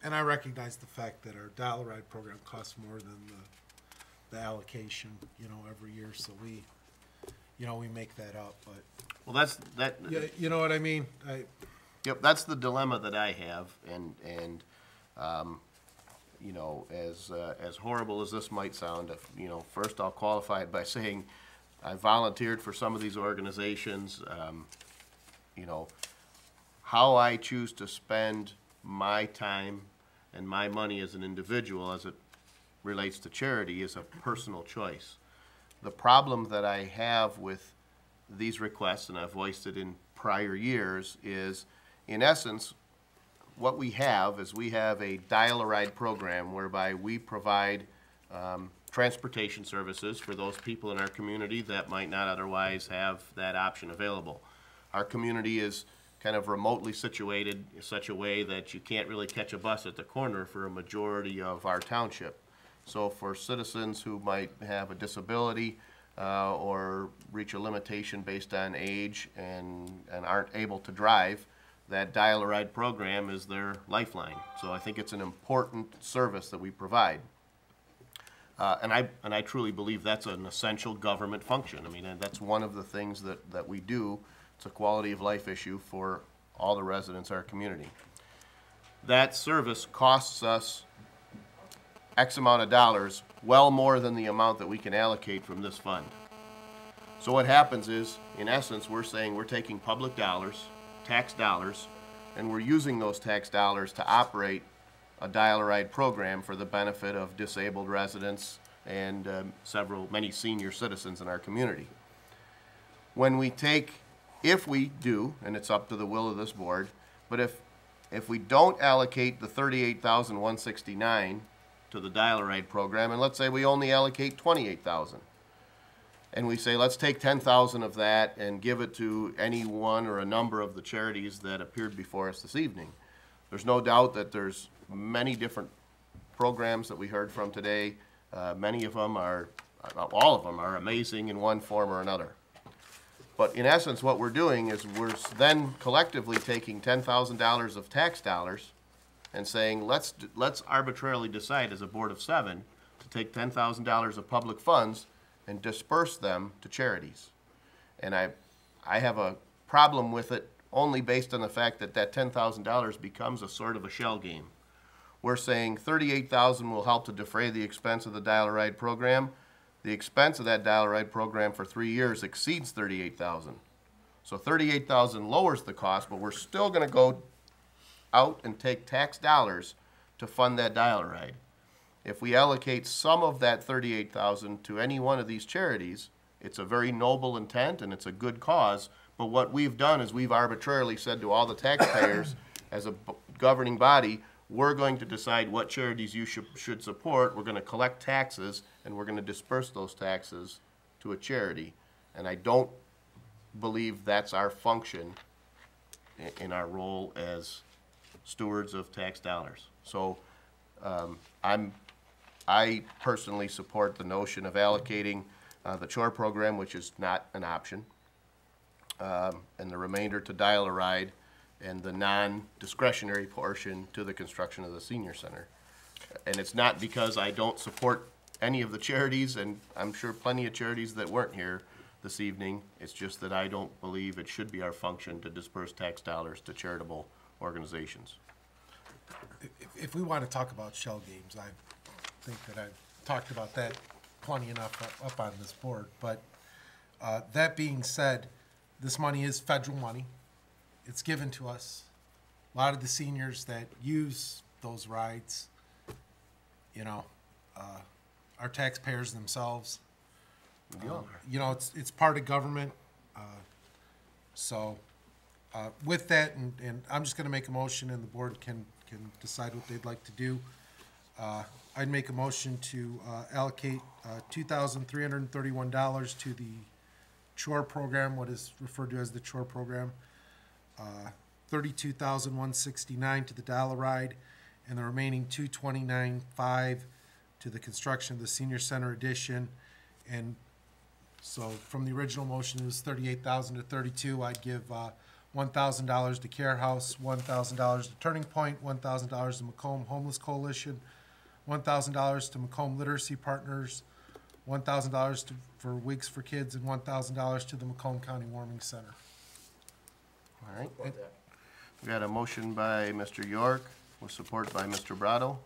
And I recognize the fact that our dollar ride program costs more than the allocation, you know, every year. So we, you know, we make that up. But Well, that's, that, yeah, you know what I mean? yep, that's the dilemma that I have, and you know, as horrible as this might sound, you know, first I'll qualify it by saying I volunteered for some of these organizations. You know, how I choose to spend my time and my money as an individual as it relates to charity is a personal choice. The problem that I have with these requests, and I've voiced it in prior years, is in essence, what we have is we have a dial-a-ride program whereby we provide transportation services for those people in our community that might not otherwise have that option available. Our community is kind of remotely situated in such a way that you can't really catch a bus at the corner for a majority of our township. So for citizens who might have a disability or reach a limitation based on age and aren't able to drive, that dial-a-ride program is their lifeline. So I think it's an important service that we provide. And I truly believe that's an essential government function. I mean, and that's one of the things that we do. It's a quality of life issue for all the residents of our community. That service costs us X amount of dollars, well more than the amount that we can allocate from this fund. So what happens is, in essence, we're saying we're taking public dollars, tax dollars, and we're using those tax dollars to operate a dial-a-ride program for the benefit of disabled residents and many senior citizens in our community. When we take, if we do, and it's up to the will of this board, but if we don't allocate the $38,169 to the dial-a-ride program, and let's say we only allocate $28,000, and we say let's take $10,000 of that and give it to any one or a number of the charities that appeared before us this evening. There's no doubt that there's many different programs that we heard from today. Many of them are, all of them are amazing in one form or another. But in essence, what we're doing is we're then collectively taking $10,000 of tax dollars and saying, let's arbitrarily decide as a board of 7 to take $10,000 of public funds and disperse them to charities. And I have a problem with it only based on the fact that that $10,000 becomes a sort of a shell game. We're saying $38,000 will help to defray the expense of the dial-a-ride program. The expense of that dial-a-ride program for 3 years exceeds $38,000. So $38,000 lowers the cost, but we're still going to go out and take tax dollars to fund that dial-a-ride. If we allocate some of that $38,000 to any one of these charities, it's a very noble intent and it's a good cause, but what we've done is we've arbitrarily said to all the taxpayers as a governing body, we're going to decide what charities you should support, we're going to collect taxes, and we're going to disperse those taxes to a charity. And I don't believe that's our function in our role as stewards of tax dollars. So I personally support the notion of allocating the CHORE program, which is not an option, and the remainder to dial-a-ride, and the non-discretionary portion to the construction of the senior center. And it's not because I don't support any of the charities, and I'm sure plenty of charities that weren't here this evening. It's just that I don't believe it should be our function to disperse tax dollars to charitable organizations. If we want to talk about shell games, I think that I've talked about that plenty enough up on this board. But that being said, this money is federal money. It's given to us. A lot of the seniors that use those rides, you know, are taxpayers themselves. You know, it's part of government. So with that, and I'm just going to make a motion, and the board can decide what they'd like to do. I'd make a motion to allocate $2,331 to the chore program, what is referred to as the chore program, $32,169 to the dollar ride, and the remaining $229,500 to the construction of the senior center addition. And so from the original motion, it was $38,000 to $32,000. I'd give $1,000 to Care House, $1,000 to Turning Point, $1,000 to Macomb Homeless Coalition, $1,000 to Macomb Literacy Partners, $1,000 for Wigs for Kids, and $1,000 to the Macomb County Warming Center. All right. We got a motion by Mr. York with support by Mr. Brado.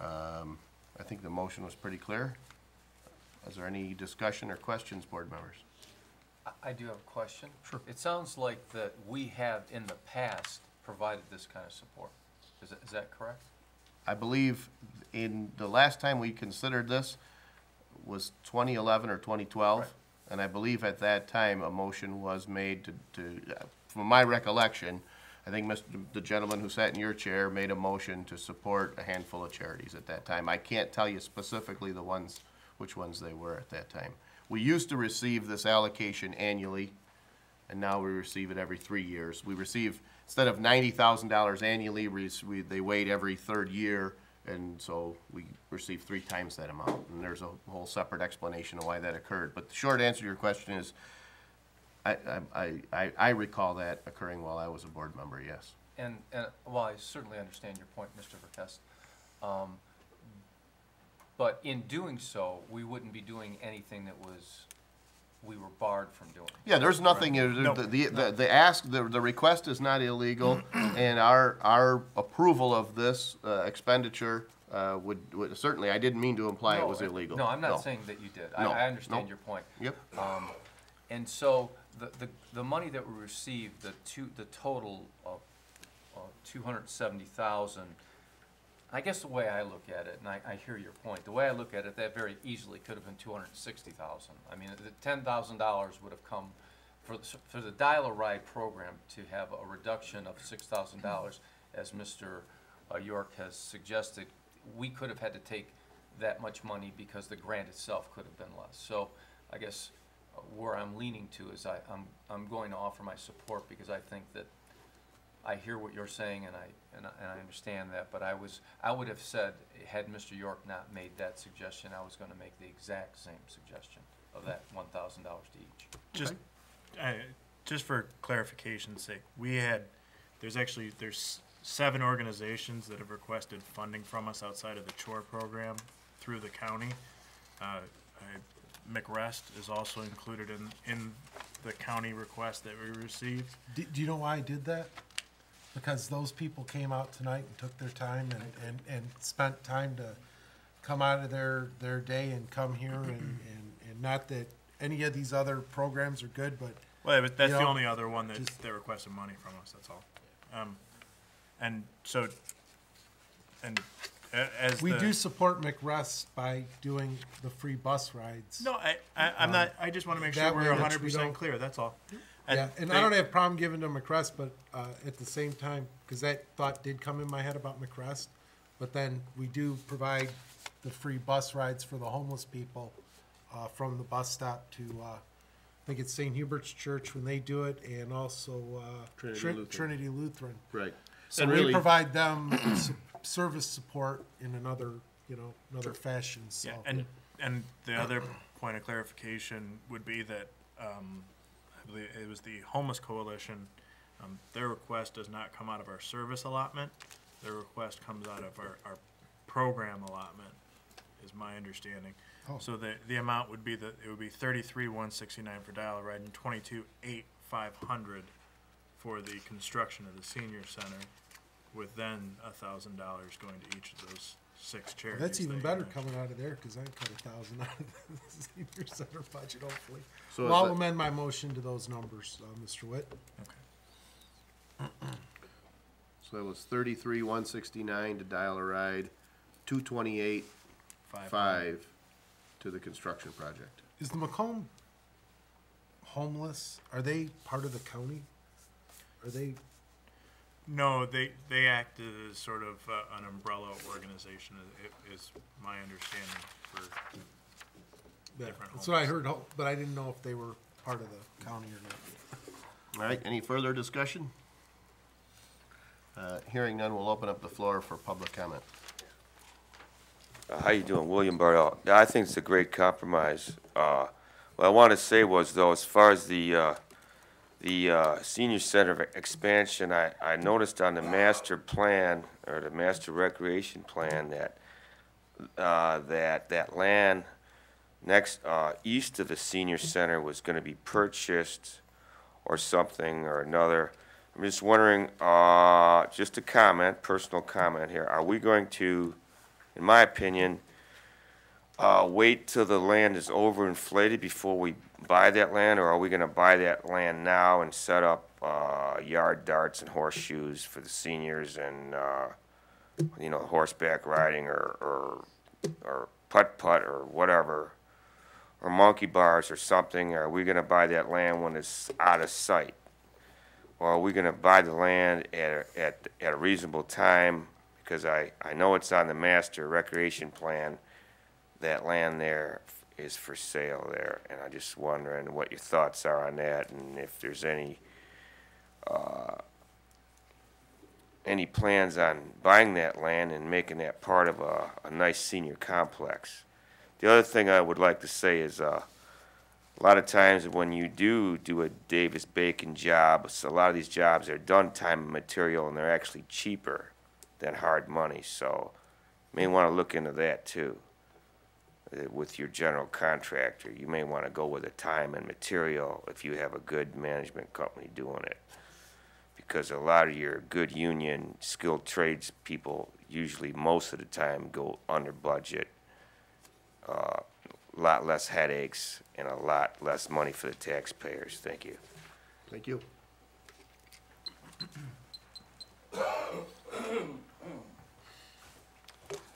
I think the motion was pretty clear. Is there any discussion or questions, board members? I do have a question. Sure. It sounds like that we have in the past provided this kind of support. Is that correct? I believe in the last time we considered this was 2011 or 2012. Right. And I believe at that time, a motion was made from my recollection, I think the gentleman who sat in your chair made a motion to support a handful of charities at that time. I can't tell you specifically which ones they were at that time. We used to receive this allocation annually, and now we receive it every 3 years. We receive, instead of $90,000 annually, they wait every third year, and so we receive 3 times that amount. And there's a whole separate explanation of why that occurred. But the short answer to your question is, I recall that occurring while I was a board member, yes. And well, I certainly understand your point, Mr. Verkest. But in doing so, we wouldn't be doing anything that we were barred from doing. Yeah, there's nothing, the request is not illegal, and our approval of this expenditure would certainly, I didn't mean to imply it was illegal. No, I'm not saying that you did. No, I understand no. your point. Yep. And so the money that we received, the total of 270,000, I guess the way I look at it, and I hear your point, the way I look at it, that very easily could have been 260,000. I mean, the $10,000 would have come for the Dial-A-Ride program to have a reduction of $6,000, as Mr. York has suggested. We could have had to take that much money because the grant itself could have been less. So I guess where I'm leaning to is I'm going to offer my support because I think that I hear what you're saying and I understand that, but I would have said, had Mr. York not made that suggestion, I was going to make the exact same suggestion of that $1,000 to each. Just for clarification's sake, there's 7 organizations that have requested funding from us outside of the chore program through the county. McRest is also included in the county request that we received. Do you know why I did that? Because those people came out tonight and took their time and spent time to come out of their day and come here and not that any of these other programs are good, but. Well, but that's you the know, only other one that they requested money from us, that's all. We do support McRest by doing the free bus rides. No, I'm not, I just want to make sure we're 100% clear, that's all. Yeah, and I don't have a problem giving to McRest, but at the same time, because that thought did come in my head about McRest, but then we do provide the free bus rides for the homeless people from the bus stop to, I think it's St. Hubert's Church when they do it, and also Trinity Lutheran. Right. So we provide them service support in another fashion. So. Yeah, and the other point of clarification would be that I believe it was the Homeless Coalition. Their request does not come out of our service allotment. Their request comes out of our program allotment. is my understanding. Oh. So the amount would be it would be 33,169 for dial ride and 22,800 for the construction of the senior center, with then $1,000 going to each of those 6 charities. That's even that you better mentioned. coming out of there, because I cut 1,000 out of the senior center budget, hopefully. So Well, is I'll that- amend my motion to those numbers, Mr. Witt. Okay. So that was 33,169 to dial-a-ride, 228,500 to the construction project. Is the Macomb homeless, are they part of the county? Are they, No, they act as sort of an umbrella organization, is my understanding for yeah, different that's what I homeless. heard, but I didn't know if they were part of the county or not. All right, any further discussion? Hearing none, we'll open up the floor for public comment. How you doing? William Bardell. Yeah, I think it's a great compromise. What I want to say was, though, as far as the senior center expansion, I noticed on the master plan, or the master recreation plan, that that land next, east of the senior center was going to be purchased or something or another. I'm just wondering, just a comment, personal comment here, are we going to, in my opinion, wait till the land is overinflated before we buy that land, or are we gonna buy that land now and set up, yard darts and horseshoes for the seniors and, you know, horseback riding or putt-putt or whatever, or monkey bars or something? Are we gonna buy that land when it's out of sight? Or are we gonna buy the land at a reasonable time? Because I know it's on the master recreation plan, that land there is for sale there, and I'm just wondering what your thoughts are on that, and if there's any plans on buying that land and making that part of a nice senior complex. The other thing I would like to say is, a lot of times when you do a Davis-Bacon job, so a lot of these jobs are done time and material, and they're actually cheaper than hard money, so you may want to look into that too. With your general contractor, you may want to go with a time and material if you have a good management company doing it. Because a lot of your good union, skilled trades people, usually most of the time go under budget. A lot less headaches and a lot less money for the taxpayers. Thank you. Thank you.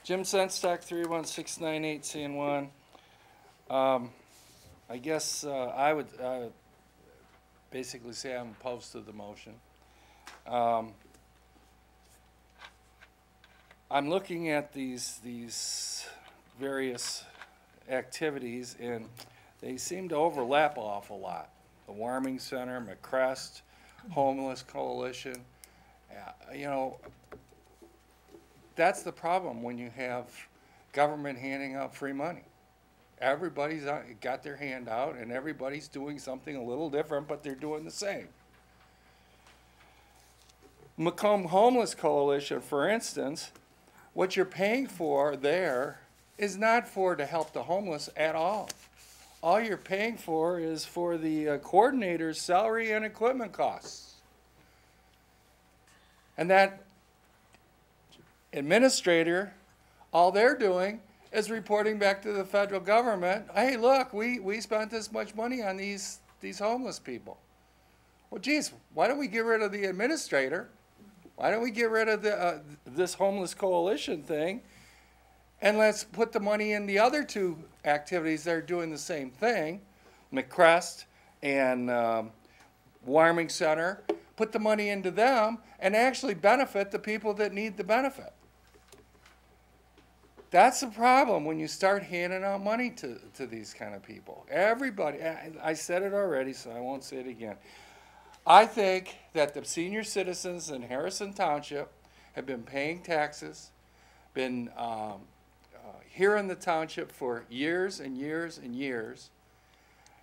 Jim Senstock, 31698 CN1. I guess I would basically say I'm opposed to the motion. I'm looking at these various activities, and they seem to overlap an awful lot. The Warming Center, McCrest, Homeless Coalition, you know, that's the problem when you have government handing out free money. Everybody's got their hand out, and everybody's doing something a little different, but they're doing the same. Macomb Homeless Coalition, for instance, what you're paying for there is not to help the homeless at all. All you're paying for is for the coordinator's salary and equipment costs. And that administrator, all they're doing is reporting back to the federal government, hey, look, we spent this much money on these homeless people. Well, geez, why don't we get rid of the administrator? Why don't we get rid of this homeless coalition thing, and let's put the money in the other two activities that are doing the same thing, McCrest and Warming Center. Put the money into them and actually benefit the people that need the benefit. That's the problem when you start handing out money to these kind of people. Everybody, I said it already, so I won't say it again. I think that the senior citizens in Harrison Township have been paying taxes, been here in the township for years and years and years,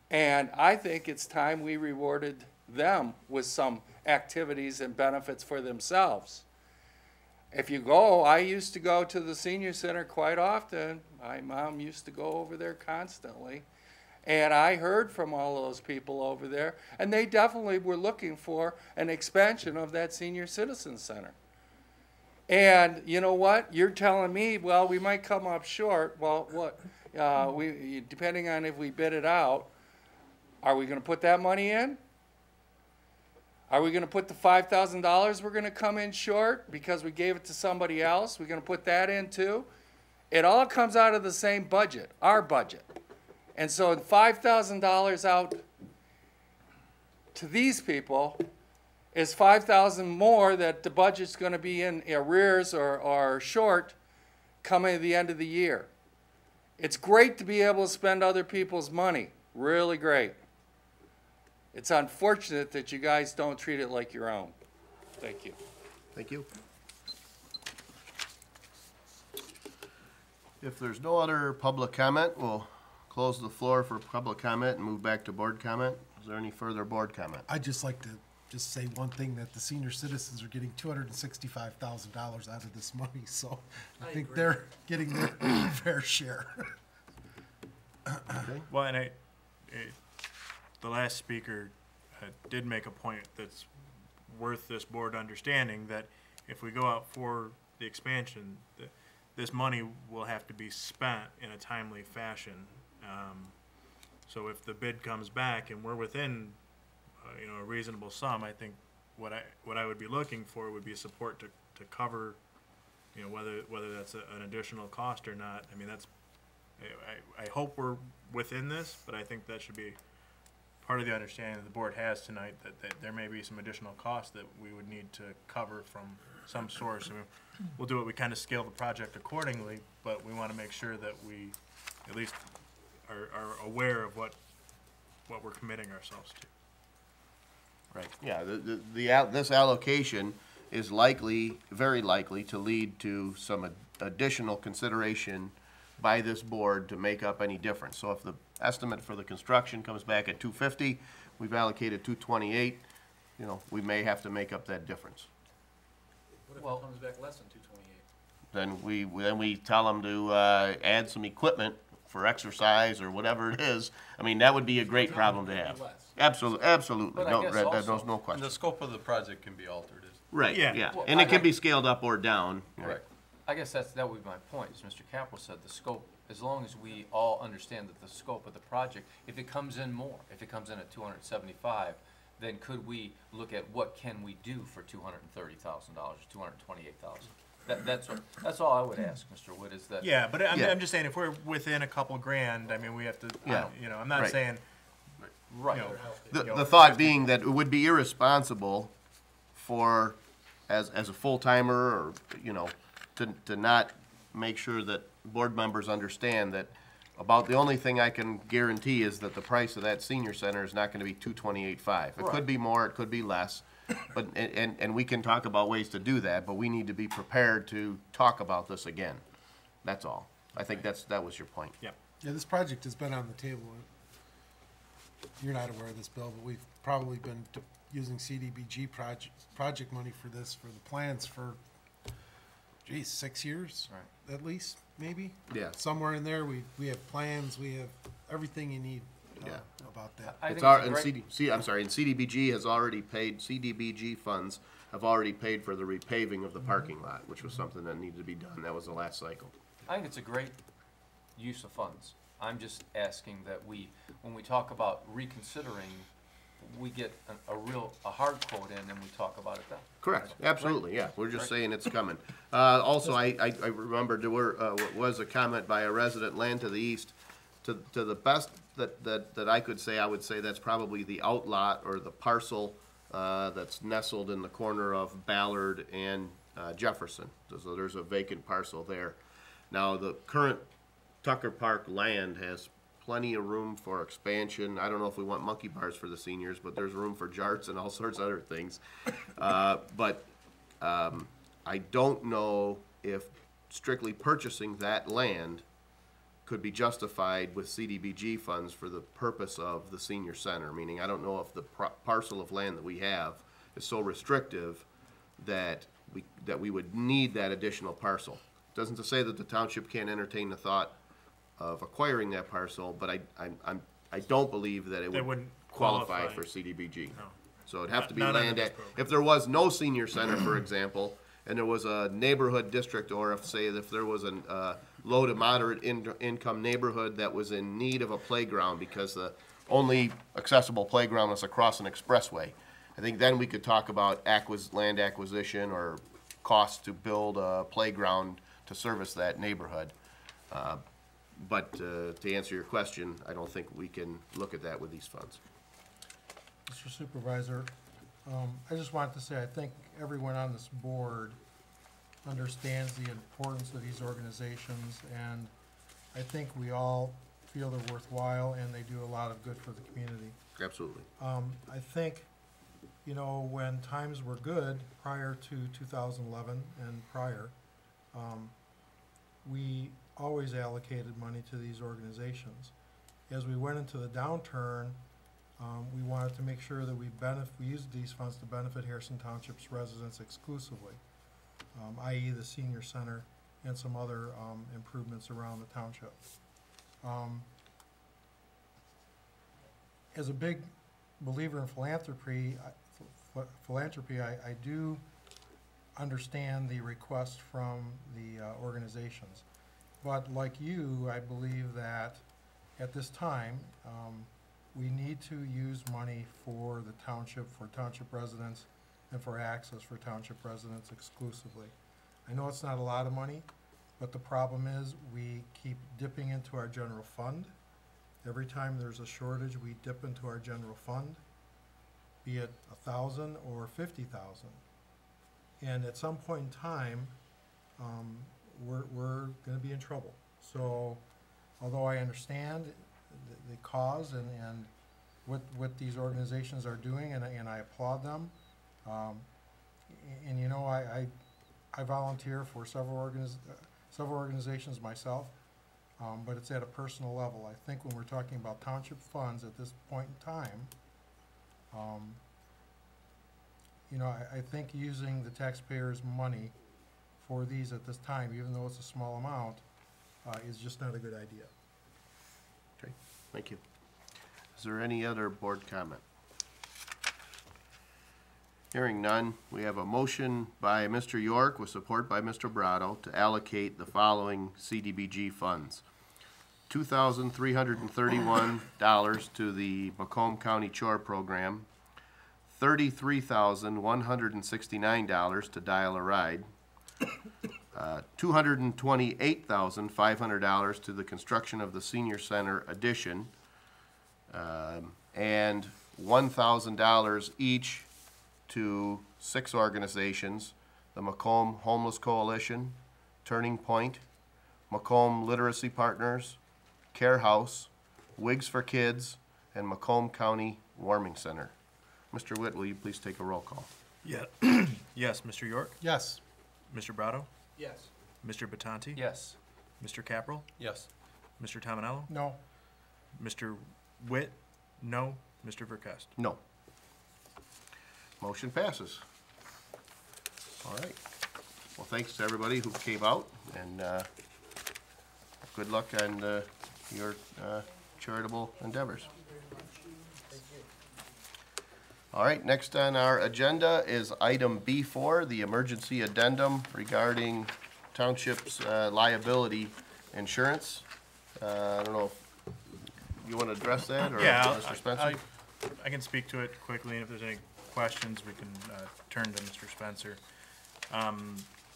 and I think it's time we rewarded them with some activities and benefits for themselves. if you go, I used to go to the senior center quite often. My mom used to go over there constantly. And I heard from all those people over there, and they definitely were looking for an expansion of that senior citizen center. And you know what? You're telling me, well, we might come up short. Well, what? Depending on if we bid it out, are we going to put that money in? Are we going to put the $5,000 we're going to come in short because we gave it to somebody else? We're going to put that in too? It all comes out of the same budget, our budget. And so $5,000 out to these people is $5,000 more that the budget's going to be in arrears or short coming at the end of the year. It's great to be able to spend other people's money, really great. It's unfortunate that you guys don't treat it like your own. Thank you. Thank you. If there's no other public comment, we'll close the floor for public comment and move back to board comment. Is there any further board comment? I'd just like to just say one thing, that the senior citizens are getting $265,000 out of this money, so I think agree. they're getting their fair share. Well, and the last speaker did make a point that's worth this board understanding, that if we go out for the expansion, this money will have to be spent in a timely fashion. So if the bid comes back and we're within, a reasonable sum, I think what I would be looking for would be support to cover, whether that's an additional cost or not. I mean, I hope we're within this, but I think that should be part of the understanding that the board has tonight, that there may be some additional costs that we would need to cover from some source. I mean, we'll do it, we kind of scale the project accordingly, but we want to make sure that we at least are aware of what we're committing ourselves to. Right, yeah, this allocation is likely, very likely, to lead to some additional consideration by this board to make up any difference. So if the estimate for the construction comes back at $250, we've allocated $228, we may have to make up that difference. What if Well- it comes back less than 228? Then we tell them to add some equipment for exercise or whatever it is. I mean, that would be a great problem to have. Absolutely, But I no, guess there's also- no And question. the scope of the project can be altered. Right, Yeah. yeah, Well, and it I- can be scaled up or down. Correct. I guess that would be my point, as Mr. Capel said, the scope, as long as we all understand that the scope of the project, if it comes in more, if it comes in at 275, then could we look at what can we do for $230,000, 228,000? That's all I would ask, Mr. Wood, is that. Yeah, but Yeah. I'm just saying, if we're within a couple grand, I mean, we have to, Yeah. I'm not Right. saying, Right. The thought being that it would be irresponsible for, as a full-timer, or, to not make sure that board members understand that about the only thing I can guarantee is that the price of that senior center is not gonna be $228,500. It could be more, it could be less, but, and we can talk about ways to do that, but we need to be prepared to talk about this again. That's all. I think that was your point. yep. Yeah, this project has been on the table. You're not aware of this, Bill, but we've probably been using CDBG project money for this, for the plans for, 6 years? Right. At least, maybe? Yeah. Somewhere in there, we have plans, we have everything you need Yeah. about that. I think It's our, it's a and great- I'm sorry, and CDBG has already paid, CDBG funds have already paid for the repaving of the parking lot, which was something that needed to be done. That was the last cycle. I think it's a great use of funds. I'm just asking that when we talk about reconsidering, we get a hard quote in and we talk about it then. Correct, absolutely, yeah, we're just saying it's coming. Also, I remember there was a comment by a resident, land to the east, to the best that I could say, I would say that's probably the outlot or the parcel that's nestled in the corner of Ballard and Jefferson. So there's a vacant parcel there. Now, the current Tucker Park land has plenty of room for expansion. I don't know if we want monkey bars for the seniors, but there's room for jarts and all sorts of other things. But I don't know if strictly purchasing that land could be justified with CDBG funds for the purpose of the senior center. Meaning, I don't know if the parcel of land that we have is so restrictive that that we would need that additional parcel. Doesn't to say that the township can't entertain the thought of acquiring that parcel, but I don't believe that it They would wouldn't qualify qualify. for CDBG. No. So it'd have to be Not under land, this ac- if there was no senior center, for example, and there was a neighborhood district, or if there was a low to moderate income neighborhood that was in need of a playground because the only accessible playground was across an expressway, I think then we could talk about land acquisition or cost to build a playground to service that neighborhood. But to answer your question, I don't think we can look at that with these funds. Mr. Supervisor, I just wanted to say, I think everyone on this board understands the importance of these organizations, and I think we all feel they're worthwhile and they do a lot of good for the community. Absolutely. I think, you know, when times were good prior to 2011 and prior, we always allocated money to these organizations. As we went into the downturn, we wanted to make sure that we used these funds to benefit Harrison Township's residents exclusively, i.e. the senior center and some other improvements around the township. As a big believer in philanthropy, I do understand the request from the organizations. But like you, I believe that at this time, we need to use money for the township, for township residents, and for access for township residents exclusively. I know it's not a lot of money, but the problem is we keep dipping into our general fund. Every time there's a shortage, we dip into our general fund, be it 1,000 or 50,000. And at some point in time, we're gonna be in trouble. So, although I understand the cause and what these organizations are doing, and I applaud them, and you know, I volunteer for several organizations myself, but it's at a personal level. I think when we're talking about township funds at this point in time, you know, I think using the taxpayers' money for these at this time, even though it's a small amount, is just not a good idea. Okay, thank you. Is there any other board comment? Hearing none, we have a motion by Mr. York with support by Mr. Brado to allocate the following CDBG funds. $2,331 to the Macomb County Chore Program, $33,169 to Dial a Ride, $228,500 to the construction of the Senior Center addition, and $1,000 each to 6 organizations: the Macomb Homeless Coalition, Turning Point, Macomb Literacy Partners, Care House, Wigs for Kids, and Macomb County Warming Center. Mr. Witt, will you please take a roll call? Yeah. Yes, Mr. York? Yes. Mr. Brado? Yes. Mr. Batanti? Yes. Mr. Capral? Yes. Mr. Tominello? No. Mr. Witt? No. Mr. Verkest? No. Motion passes. All right. Well, thanks to everybody who came out, and good luck on your charitable endeavors. All right, next on our agenda is item B4, the emergency addendum regarding township's liability insurance. I don't know if you want to address that, or Yeah, Mr. Spencer? I can speak to it quickly, and if there's any questions, we can turn to Mr. Spencer.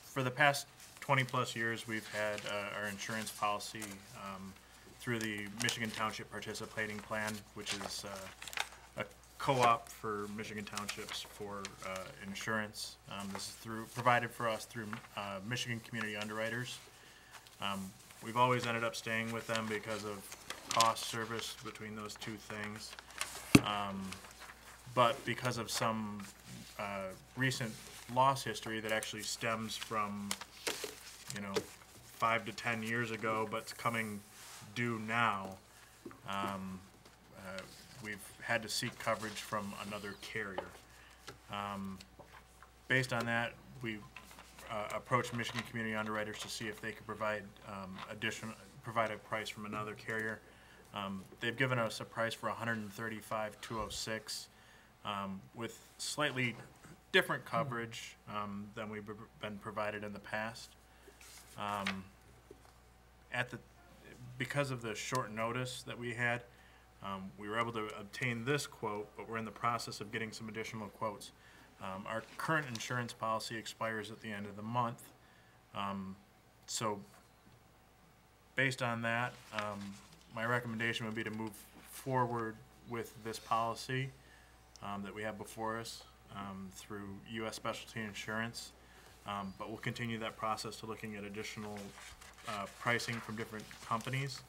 For the past 20-plus years, we've had our insurance policy through the Michigan Township Participating Plan, which is a co-op for Michigan Townships for insurance. This is provided for us through Michigan Community Underwriters. We've always ended up staying with them because of cost service between those two things. But because of some recent loss history that actually stems from, 5 to 10 years ago, but it's coming due now, we've had to seek coverage from another carrier. Based on that, we approached Michigan Community Underwriters to see if they could provide provide a price from another carrier. They've given us a price for $135,206 with slightly different coverage than we've been provided in the past. Because of the short notice that we had, we were able to obtain this quote, but we're in the process of getting some additional quotes. Our current insurance policy expires at the end of the month. So based on that, my recommendation would be to move forward with this policy that we have before us through U.S. Specialty Insurance. But we'll continue that process to looking at additional pricing from different companies,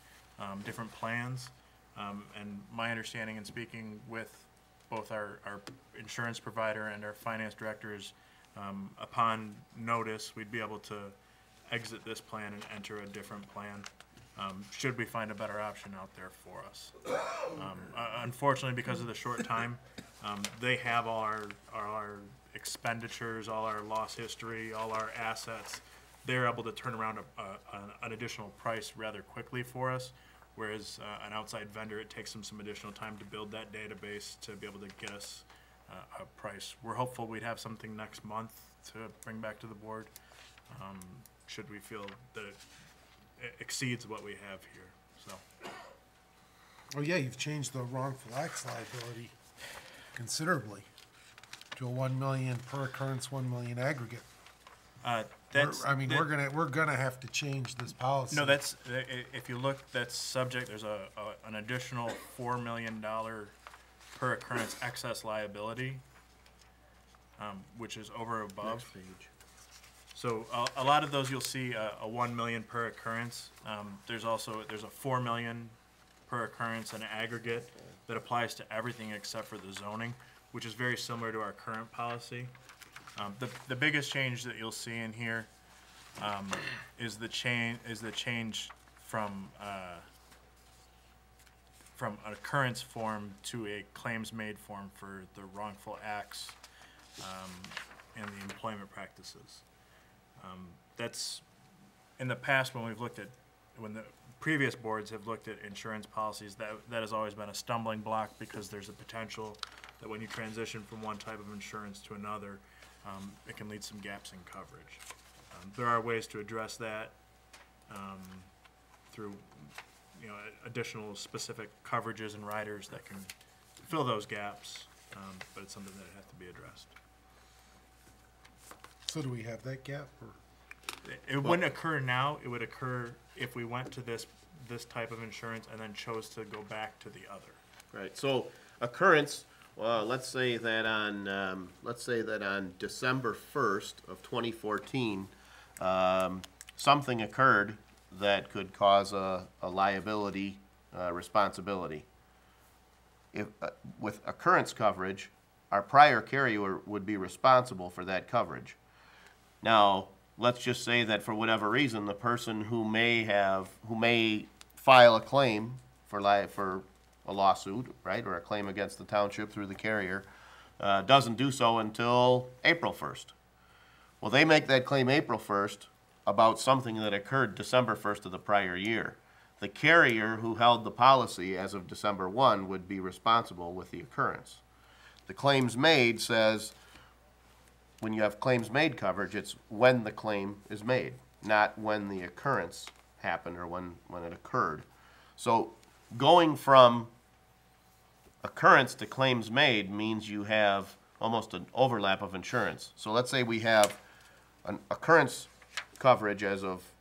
different plans. And my understanding in speaking with both our insurance provider and our finance director is upon notice, we'd be able to exit this plan and enter a different plan should we find a better option out there for us. Unfortunately, because of the short time, they have all our expenditures, all our loss history, all our assets. They're able to turn around an additional price rather quickly for us, whereas an outside vendor, it takes them some additional time to build that database to be able to get us a price. We're hopeful we'd have something next month to bring back to the board, should we feel that it exceeds what we have here. So. Oh yeah, you've changed the wrongful acts liability considerably to a 1 million per occurrence, 1 million aggregate. We're gonna have to change this policy. No, that's, if you look, that's subject, there's an additional $4 million per occurrence excess liability, which is over above. Next page. So a lot of those you'll see a 1 million per occurrence. There's a 4 million per occurrence in aggregate that applies to everything except for the zoning, which is very similar to our current policy. The biggest change that you'll see in here is the change from an occurrence form to a claims made form for the wrongful acts and the employment practices. That's in the past when the previous boards have looked at insurance policies, that has always been a stumbling block because there's a potential that when you transition from one type of insurance to another, it can lead some gaps in coverage. There are ways to address that through additional specific coverages and riders that can fill those gaps, but it's something that has to be addressed. So do we have that gap, or? It wouldn't occur now. It would occur if we went to this type of insurance and then chose to go back to the other. Right, so occurrence, let's say that on December 1st of 2014, something occurred that could cause a liability responsibility. With occurrence coverage, our prior carrier would be responsible for that coverage. Now, let's just say that for whatever reason, the person who may file a claim for a lawsuit, right, or a claim against the township through the carrier, doesn't do so until April 1st. Well, they make that claim April 1st about something that occurred December 1st of the prior year. The carrier who held the policy as of December 1 would be responsible with the occurrence. The claims made says, when you have claims made coverage, it's when the claim is made, not when the occurrence happened or when it occurred. So going from occurrence to claims made means you have almost an overlap of insurance. So let's say we have an occurrence coverage as of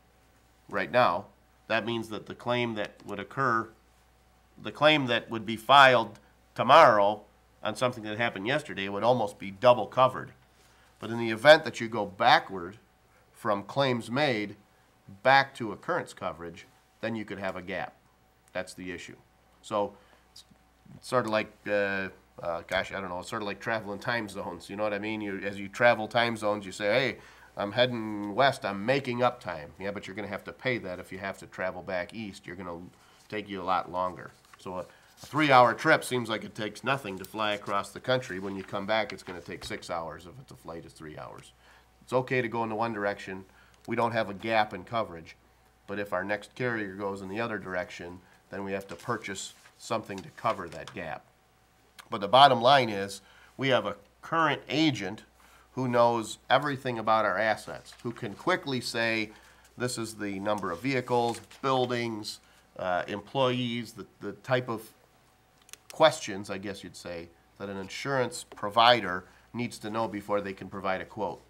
right now. That means that the claim that would occur, the claim that would be filed tomorrow on something that happened yesterday would almost be double covered. But in the event that you go backward from claims made back to occurrence coverage, then you could have a gap. That's the issue. So it's sort of like, gosh, I don't know, it's sort of like traveling time zones. You know what I mean? As you travel time zones, you say, hey, I'm heading west, I'm making up time. Yeah, but you're going to have to pay that if you have to travel back east. You're going to take you a lot longer. So a 3-hour trip seems like it takes nothing to fly across the country. When you come back, it's going to take 6 hours if the flight is 3 hours. It's okay to go in the one direction. We don't have a gap in coverage. But if our next carrier goes in the other direction, then we have to purchase something to cover that gap. But the bottom line is, we have a current agent who knows everything about our assets, who can quickly say, this is the number of vehicles, buildings, employees, the type of questions, I guess you'd say, that an insurance provider needs to know before they can provide a quote.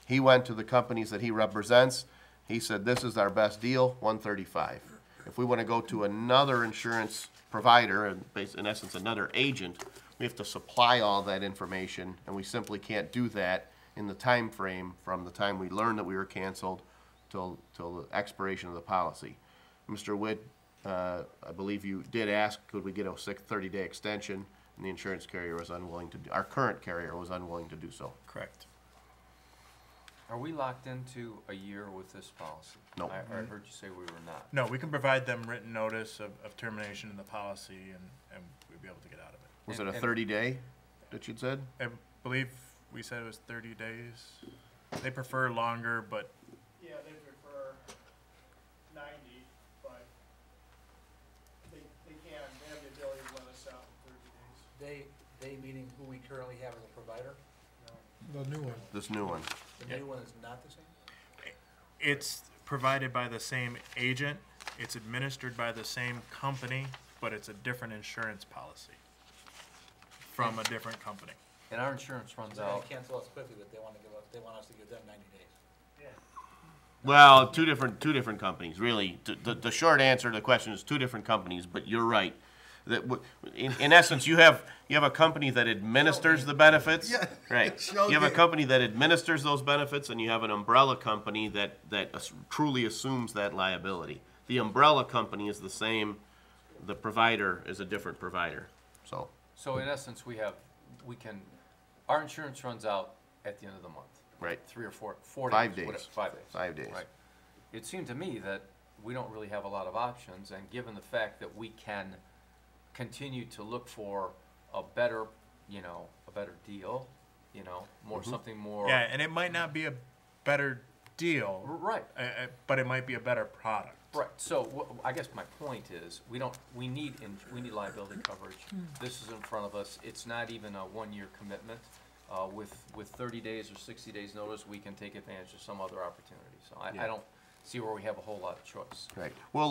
He went to the companies that he represents. He said, this is our best deal, $135. If we want to go to another insurance provider, and in essence another agent, we have to supply all that information, and we simply can't do that in the time frame from the time we learned that we were canceled till the expiration of the policy. Mr. Wood, I believe you did ask, could we get a 30-day extension, and the insurance carrier was unwilling to do, our current carrier was unwilling to do so. Correct. Are we locked into a year with this policy? No. I heard you say we were not. No, we can provide them written notice of termination in the policy, and we'd be able to get out of it. Was it a 30-day that you'd said? I believe we said it was 30 days. They prefer longer, but Yeah, they prefer 90, but they can, they have the ability to let us out in 30 days. They meaning who we currently have as a provider? The new one. This new one. The new one is not the same? it's provided by the same agent, it's administered by the same company, but it's a different insurance policy from a different company. And our insurance runs They're out. gonna cancel us quickly, but they want us to give them 90 days. Well, two different companies, really. The short answer to the question is two different companies, but you're right. That in essence, you have a company that administers the benefits, Yeah, right? show You have a game. company that administers those benefits, and you have an umbrella company that truly assumes that liability. The umbrella company is the same. The provider is a different provider. So in essence, our insurance runs out at the end of the month. Right. 3 or 4 days. 5 days. Whatever, 5 days. 5 days. Right. It seemed to me that we don't really have a lot of options, and given the fact that we can continue to look for a better deal, something more. Yeah, and it might not be a better deal. Right. But it might be a better product. Right. So I guess my point is, we need liability coverage. This is in front of us. It's not even a 1-year commitment. With 30 days or 60 days notice, we can take advantage of some other opportunity. So I don't see where we have a whole lot of choice. Right. We're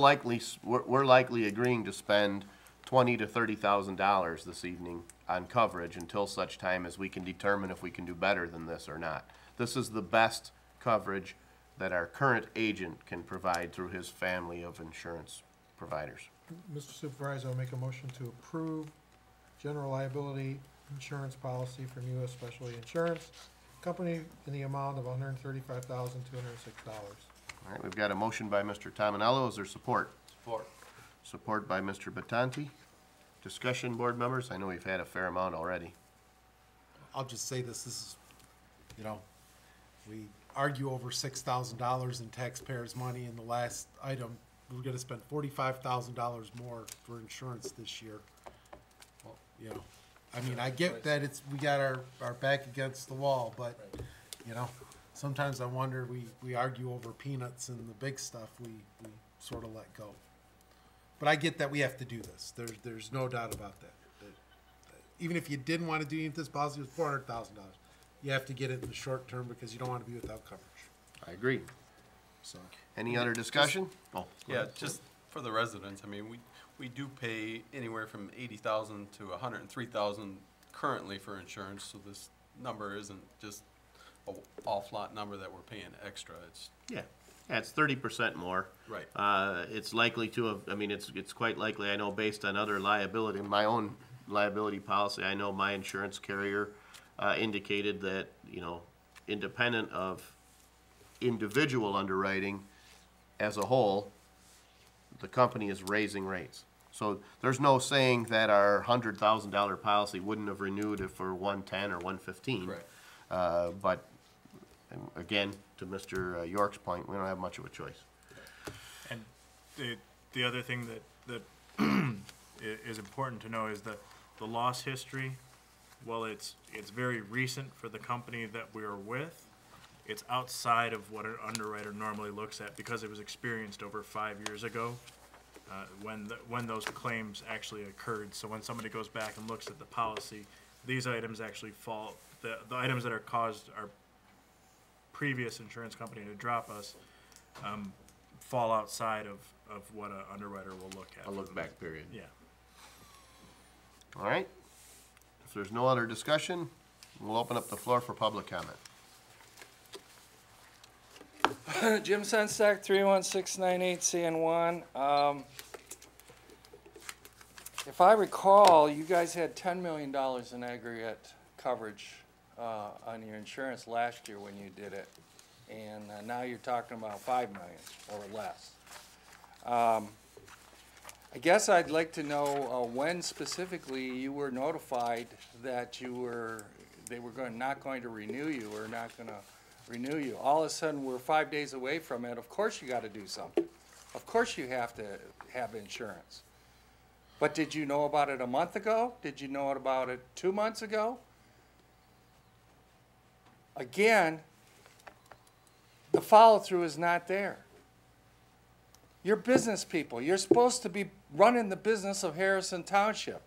likely agreeing to spend $20,000 to $30,000 this evening on coverage until such time as we can determine if we can do better than this or not. This is the best coverage that our current agent can provide through his family of insurance providers. Mr. Supervisor, I'll make a motion to approve general liability insurance policy from U.S. Specialty Insurance Company in the amount of $135,206. All right, we've got a motion by Mr. Tominello. Is there support? Support. Support by Mr. Batanti. Discussion, board members? I know we've had a fair amount already. I'll just say this is, we argue over $6,000 in taxpayers' money in the last item. We're gonna spend $45,000 more for insurance this year. I mean, I get that we got our back against the wall, but, sometimes I wonder, we argue over peanuts and the big stuff, we sort of let go. But I get that we have to do this. There's no doubt about that. Even if you didn't want to do this policy, it was $400,000. You have to get it in the short term because you don't want to be without coverage. I agree. So, any other discussion? Oh, go Yeah, ahead. just for the residents, I mean, we do pay anywhere from $80,000 to $103,000 currently for insurance, so this number isn't just a all-lot number that we're paying extra. It's Yeah, it's 30% more. Right. It's likely to have, it's quite likely, I know based on other liability, my own liability policy, I know my insurance carrier indicated that, independent of individual underwriting as a whole, the company is raising rates. So there's no saying that our $100,000 policy wouldn't have renewed if for 110 or 115. Right. But again, to Mr. York's point, we don't have much of a choice. And the other thing that is important to know is the loss history. While it's very recent for the company that we're with, it's outside of what an underwriter normally looks at because it was experienced over 5 years ago when those claims actually occurred. So when somebody goes back and looks at the policy, these items actually fall, the items that are caused our previous insurance company to drop us fall outside of what an underwriter will look at. A look back period. Yeah. All right. If there's no other discussion, we'll open up the floor for public comment. Jim Senstack, 31698 San Juan. If I recall, you guys had $10 million in aggregate coverage on your insurance last year when you did it, and now you're talking about $5 million or less. I guess I'd like to know when specifically you were notified that they were not going to renew you or not going to renew you. All of a sudden, we're 5 days away from it. Of course you got to do something. Of course you have to have insurance. But did you know about it a month ago? Did you know about it 2 months ago? Again, the follow-through is not there. You're business people. You're supposed to be running the business of Harrison Township.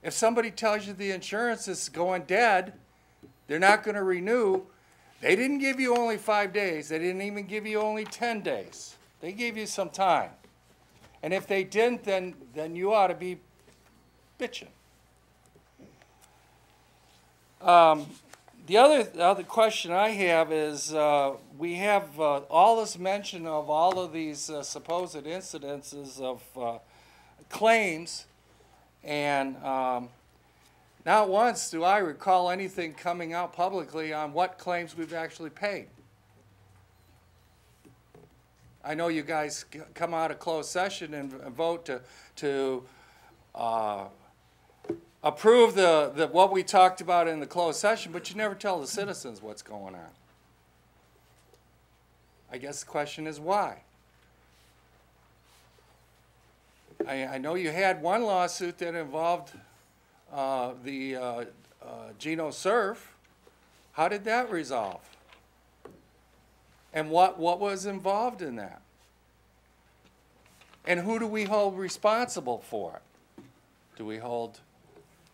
If somebody tells you the insurance is going dead, they're not going to renew, they didn't give you only 5 days. They didn't even give you only 10 days. They gave you some time. And if they didn't, then you ought to be bitching. The other question I have is we have all this mention of all of these supposed incidences of claims, and not once do I recall anything coming out publicly on what claims we've actually paid. I know you guys come out of closed session and vote to approve what we talked about in the closed session, but you never tell the citizens what's going on. I guess the question is why? I know you had one lawsuit that involved the Geno Surf. How did that resolve? And what was involved in that? And who do we hold responsible for it? Do we hold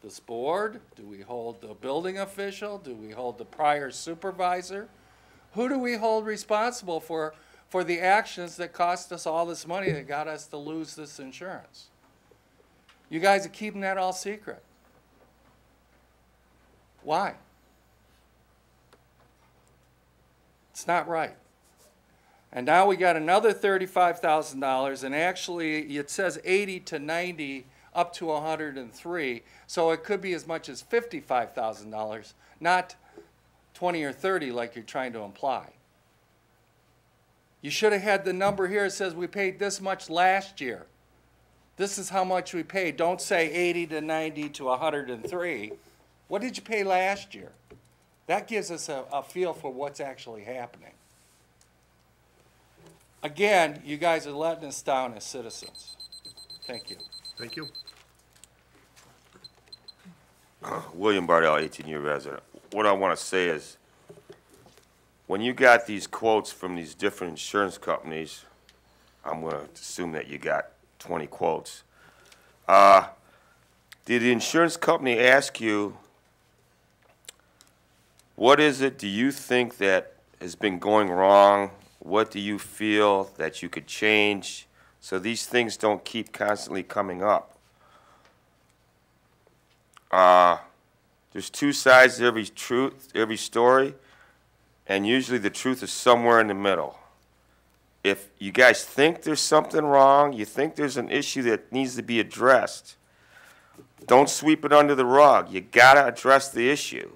this board? Do we hold the building official? Do we hold the prior supervisor? Who do we hold responsible for the actions that cost us all this money that got us to lose this insurance? You guys are keeping that all secret. Why? It's not right. And now we got another $35,000, and actually it says 80 to 90 up to 103, so it could be as much as $55,000, not 20 or 30 like you're trying to imply. You should have had the number here that says we paid this much last year. This is how much we paid. Don't say 80 to 90 to 103. What did you pay last year? That gives us a feel for what's actually happening. Again, you guys are letting us down as citizens. Thank you. Thank you. William Bardell, 18-year resident. What I want to say is, when you got these quotes from these different insurance companies, I'm going to assume that you got 20 quotes. Did the insurance company ask you, what is it do you think that has been going wrong? What do you feel that you could change so these things don't keep constantly coming up? There's two sides to every story, and usually the truth is somewhere in the middle. If you guys think there's something wrong, you think there's an issue that needs to be addressed, don't sweep it under the rug. You gotta address the issue.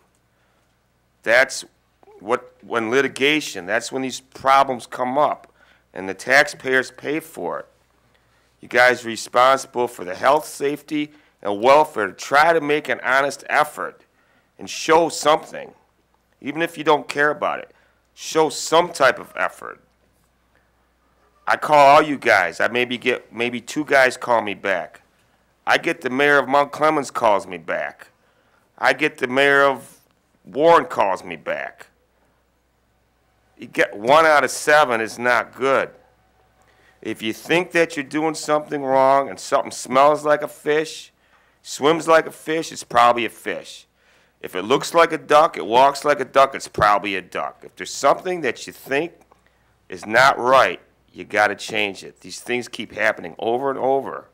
That's when litigation, that's when these problems come up, and the taxpayers pay for it. You guys are responsible for the health, safety, and welfare to try to make an honest effort and show something. Even if you don't care about it, show some type of effort. I call all you guys. I maybe 2 guys call me back. I get the mayor of Mount Clemens calls me back. I get the mayor of Warren calls me back. You get 1 out of 7 is not good. If you think that you're doing something wrong and something smells like a fish, swims like a fish, it's probably a fish. If it looks like a duck, it walks like a duck, it's probably a duck. If there's something that you think is not right, you got to change it. These things keep happening over and over.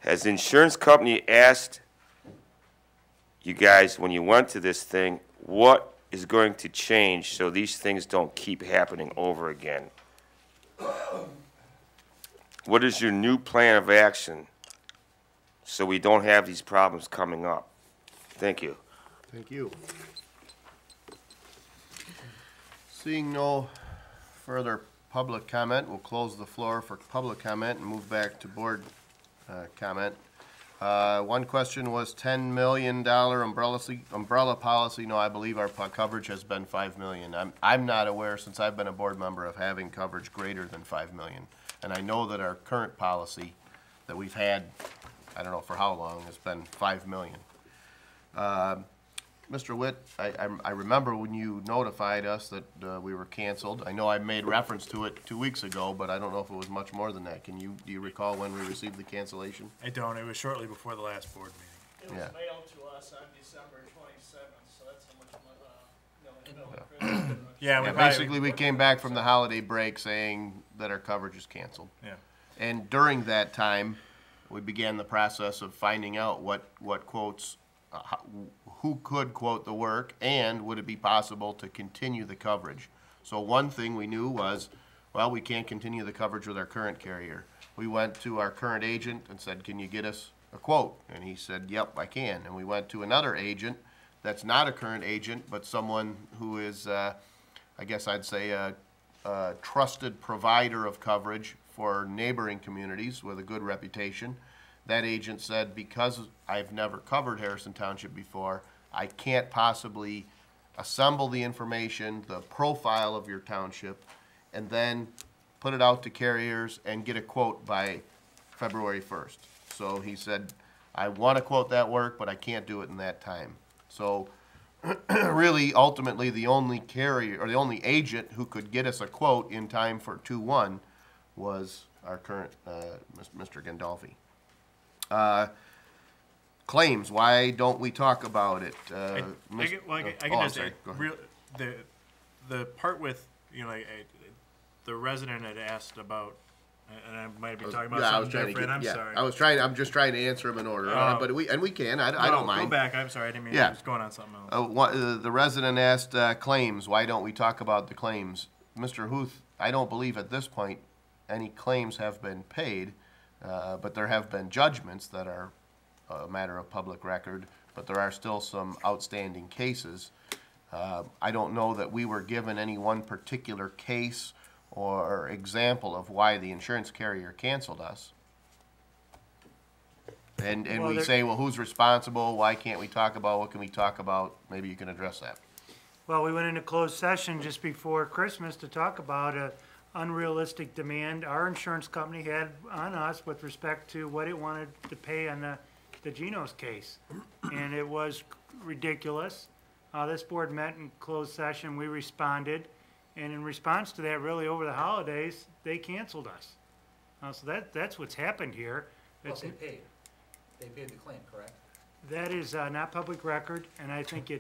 Has the insurance company asked you guys, when you went to this thing, what is going to change so these things don't keep happening over again? What is your new plan of action so we don't have these problems coming up? Thank you. Thank you. Seeing no further public comment, we'll close the floor for public comment and move back to board comment. One question was $10 million umbrella policy. No, I believe our coverage has been $5 million. I'm not aware, since I've been a board member, of having coverage greater than $5 million. And I know that our current policy that we've had, I don't know for how long, has been $5 million. Mr. Witt, I remember when you notified us that we were canceled. I know I made reference to it 2 weeks ago, but I don't know if it was much more than that. Do you recall when we received the cancellation? I don't. It was shortly before the last board meeting. It was mailed to us on December 27th, so that's how much, Christmas. Yeah, Basically, we came back from the holiday break saying that our coverage is canceled. Yeah. And during that time, we began the process of finding out what quotes, who could quote the work, and would it be possible to continue the coverage. So one thing we knew was, well, we can't continue the coverage with our current carrier. We went to our current agent and said, can you get us a quote? And he said, yep, I can. And we went to another agent that's not a current agent, but someone who is, I guess I'd say, a trusted provider of coverage for neighboring communities with a good reputation. That agent said, because I've never covered Harrison Township before, I can't possibly assemble the information, the profile of your township, and then put it out to carriers and get a quote by February 1st. So he said, I want to quote that work, but I can't do it in that time. So really, ultimately, the only carrier, or the only agent who could get us a quote in time for 2/1 was our current Mr. Gandolfi. Claims, why don't we talk about it? I can just say, the part with, the resident had asked about, and I might be talking about something different, I'm sorry. I'm just trying to answer them in order, but we can, I don't mind. Go back, I'm sorry, I didn't mean I was going on something else. The resident asked claims, why don't we talk about the claims? Mr. Huth, I don't believe at this point any claims have been paid, but there have been judgments that are a matter of public record, but there are still some outstanding cases. I don't know that we were given any one particular case or example of why the insurance carrier canceled us. And we say, well, who's responsible? Why can't we talk about? What can we talk about? Maybe you can address that. Well, we went into closed session just before Christmas to talk about a unrealistic demand our insurance company had on us with respect to what it wanted to pay on the Geno's case. And it was ridiculous. This board met in closed session, we responded, and in response to that, really over the holidays, they canceled us. So that's what's happened here. Well, they paid. They paid the claim, correct? That is not public record, and I think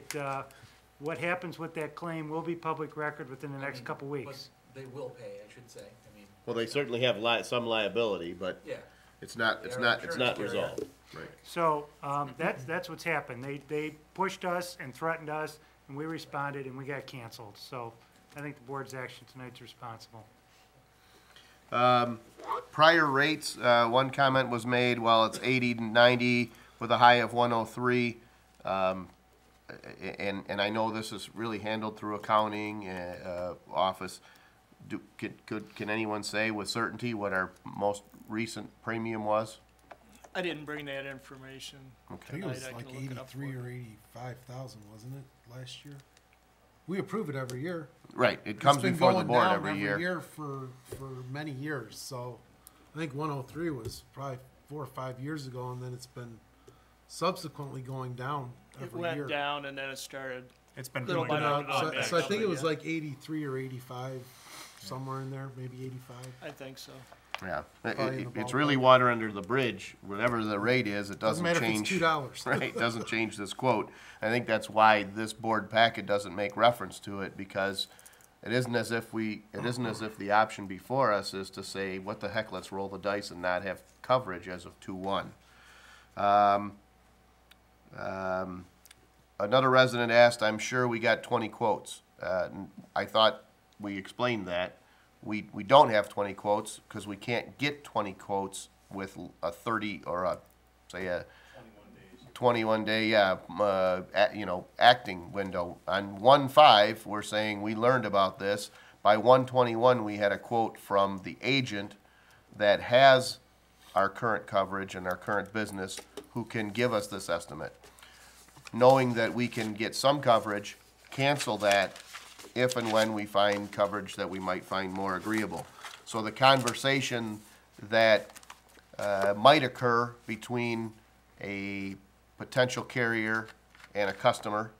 what happens with that claim will be public record within the next couple weeks. But they will pay, I should say. Well, they certainly have some liability, but yeah. It's not resolved. Right. So that's what's happened. They pushed us and threatened us, and we responded, and we got canceled. So I think the board's action tonight's responsible. Prior rates, one comment was made, well, it's 80 to 90 with a high of 103. And I know this is really handled through accounting office. Can anyone say with certainty what our most recent premium was? I didn't bring that information. Okay. I think it was like 83 or 85,000, wasn't it, last year? We approve it every year. Right, it comes before the board every year. Every year for many years, so I think 103 was probably 4 or 5 years ago, and then it's been subsequently going down every year. It went down and then it started It's been Little going by up. little. So I think it was like 83 or 85, somewhere in there, maybe 85. I think so. Yeah, Probably in the it's really ballpark. water under the bridge, whatever the rate is, it Doesn't doesn't matter if it's change. $2. Right, doesn't change this quote. I think that's why this board packet doesn't make reference to it, because it isn't as if the option before us is to say, what the heck, let's roll the dice and not have coverage as of 2/1. Another resident asked, I'm sure we got 20 quotes. I thought we explained that. We don't have 20 quotes because we can't get 20 quotes with a 30 or a, say a 21 day, acting window. On 1/5, we're saying we learned about this. By 1/21, we had a quote from the agent that has our current coverage and our current business who can give us this estimate. Knowing that we can get some coverage, cancel that if and when we find coverage that we might find more agreeable. So the conversation that might occur between a potential carrier and a customer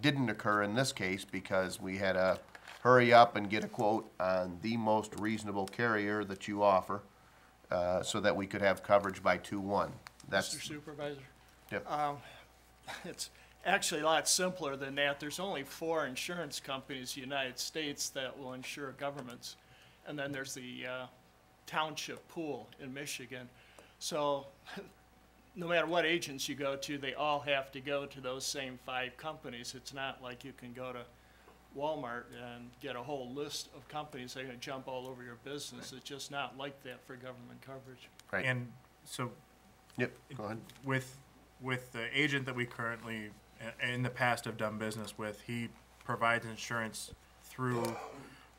didn't occur in this case because we had to hurry up and get a quote on the most reasonable carrier that you offer so that we could have coverage by 2/1. That's, Mr. Supervisor? Yep. It's actually a lot simpler than that. There's only 4 insurance companies in the United States that will insure governments. And then there's the township pool in Michigan. So no matter what agents you go to, they all have to go to those same 5 companies. It's not like you can go to Walmart and get a whole list of companies that are going to jump all over your business. It's just not like that for government coverage. right. And so Yep, go ahead. with the agent that we currently in the past have done business with, he provides insurance through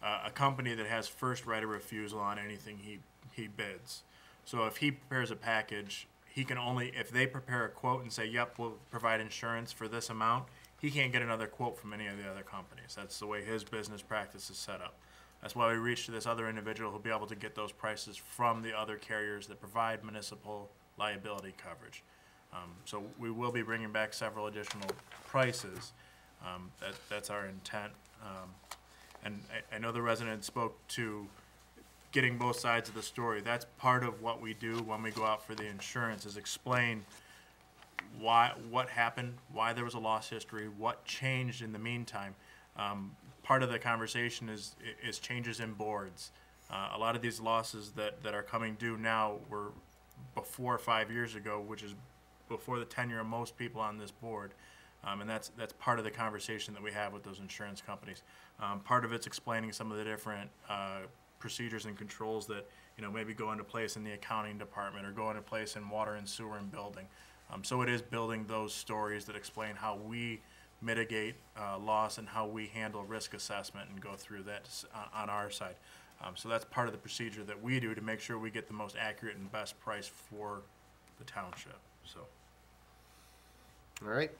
a company that has first right of refusal on anything he bids. So if he prepares a package, he can only, if they prepare a quote and say, yep, we'll provide insurance for this amount, he can't get another quote from any of the other companies. That's the way his business practice is set up. That's why we reached to this other individual who'll be able to get those prices from the other carriers that provide municipal liability coverage. So we will be bringing back several additional prices. That's our intent. And I know the resident spoke to getting both sides of the story. That's part of what we do when we go out for the insurance, is explain what happened, why there was a loss history, what changed in the meantime. Part of the conversation is changes in boards. A lot of these losses that are coming due now were before 5 years ago, which is before the tenure of most people on this board. And that's part of the conversation that we have with those insurance companies. Part of it's explaining some of the different procedures and controls that maybe go into place in the accounting department or go into place in water and sewer and building. So it is building those stories that explain how we mitigate loss and how we handle risk assessment and go through that on our side. So that's part of the procedure that we do to make sure we get the most accurate and best price for the township. So. All right.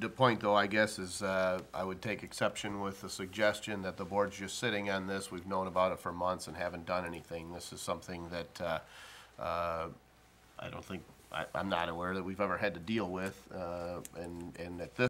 The point, though, I guess, is I would take exception with the suggestion that the board's just sitting on this. We've known about it for months and haven't done anything. This is something that I don't think, I'm not aware that we've ever had to deal with, and at this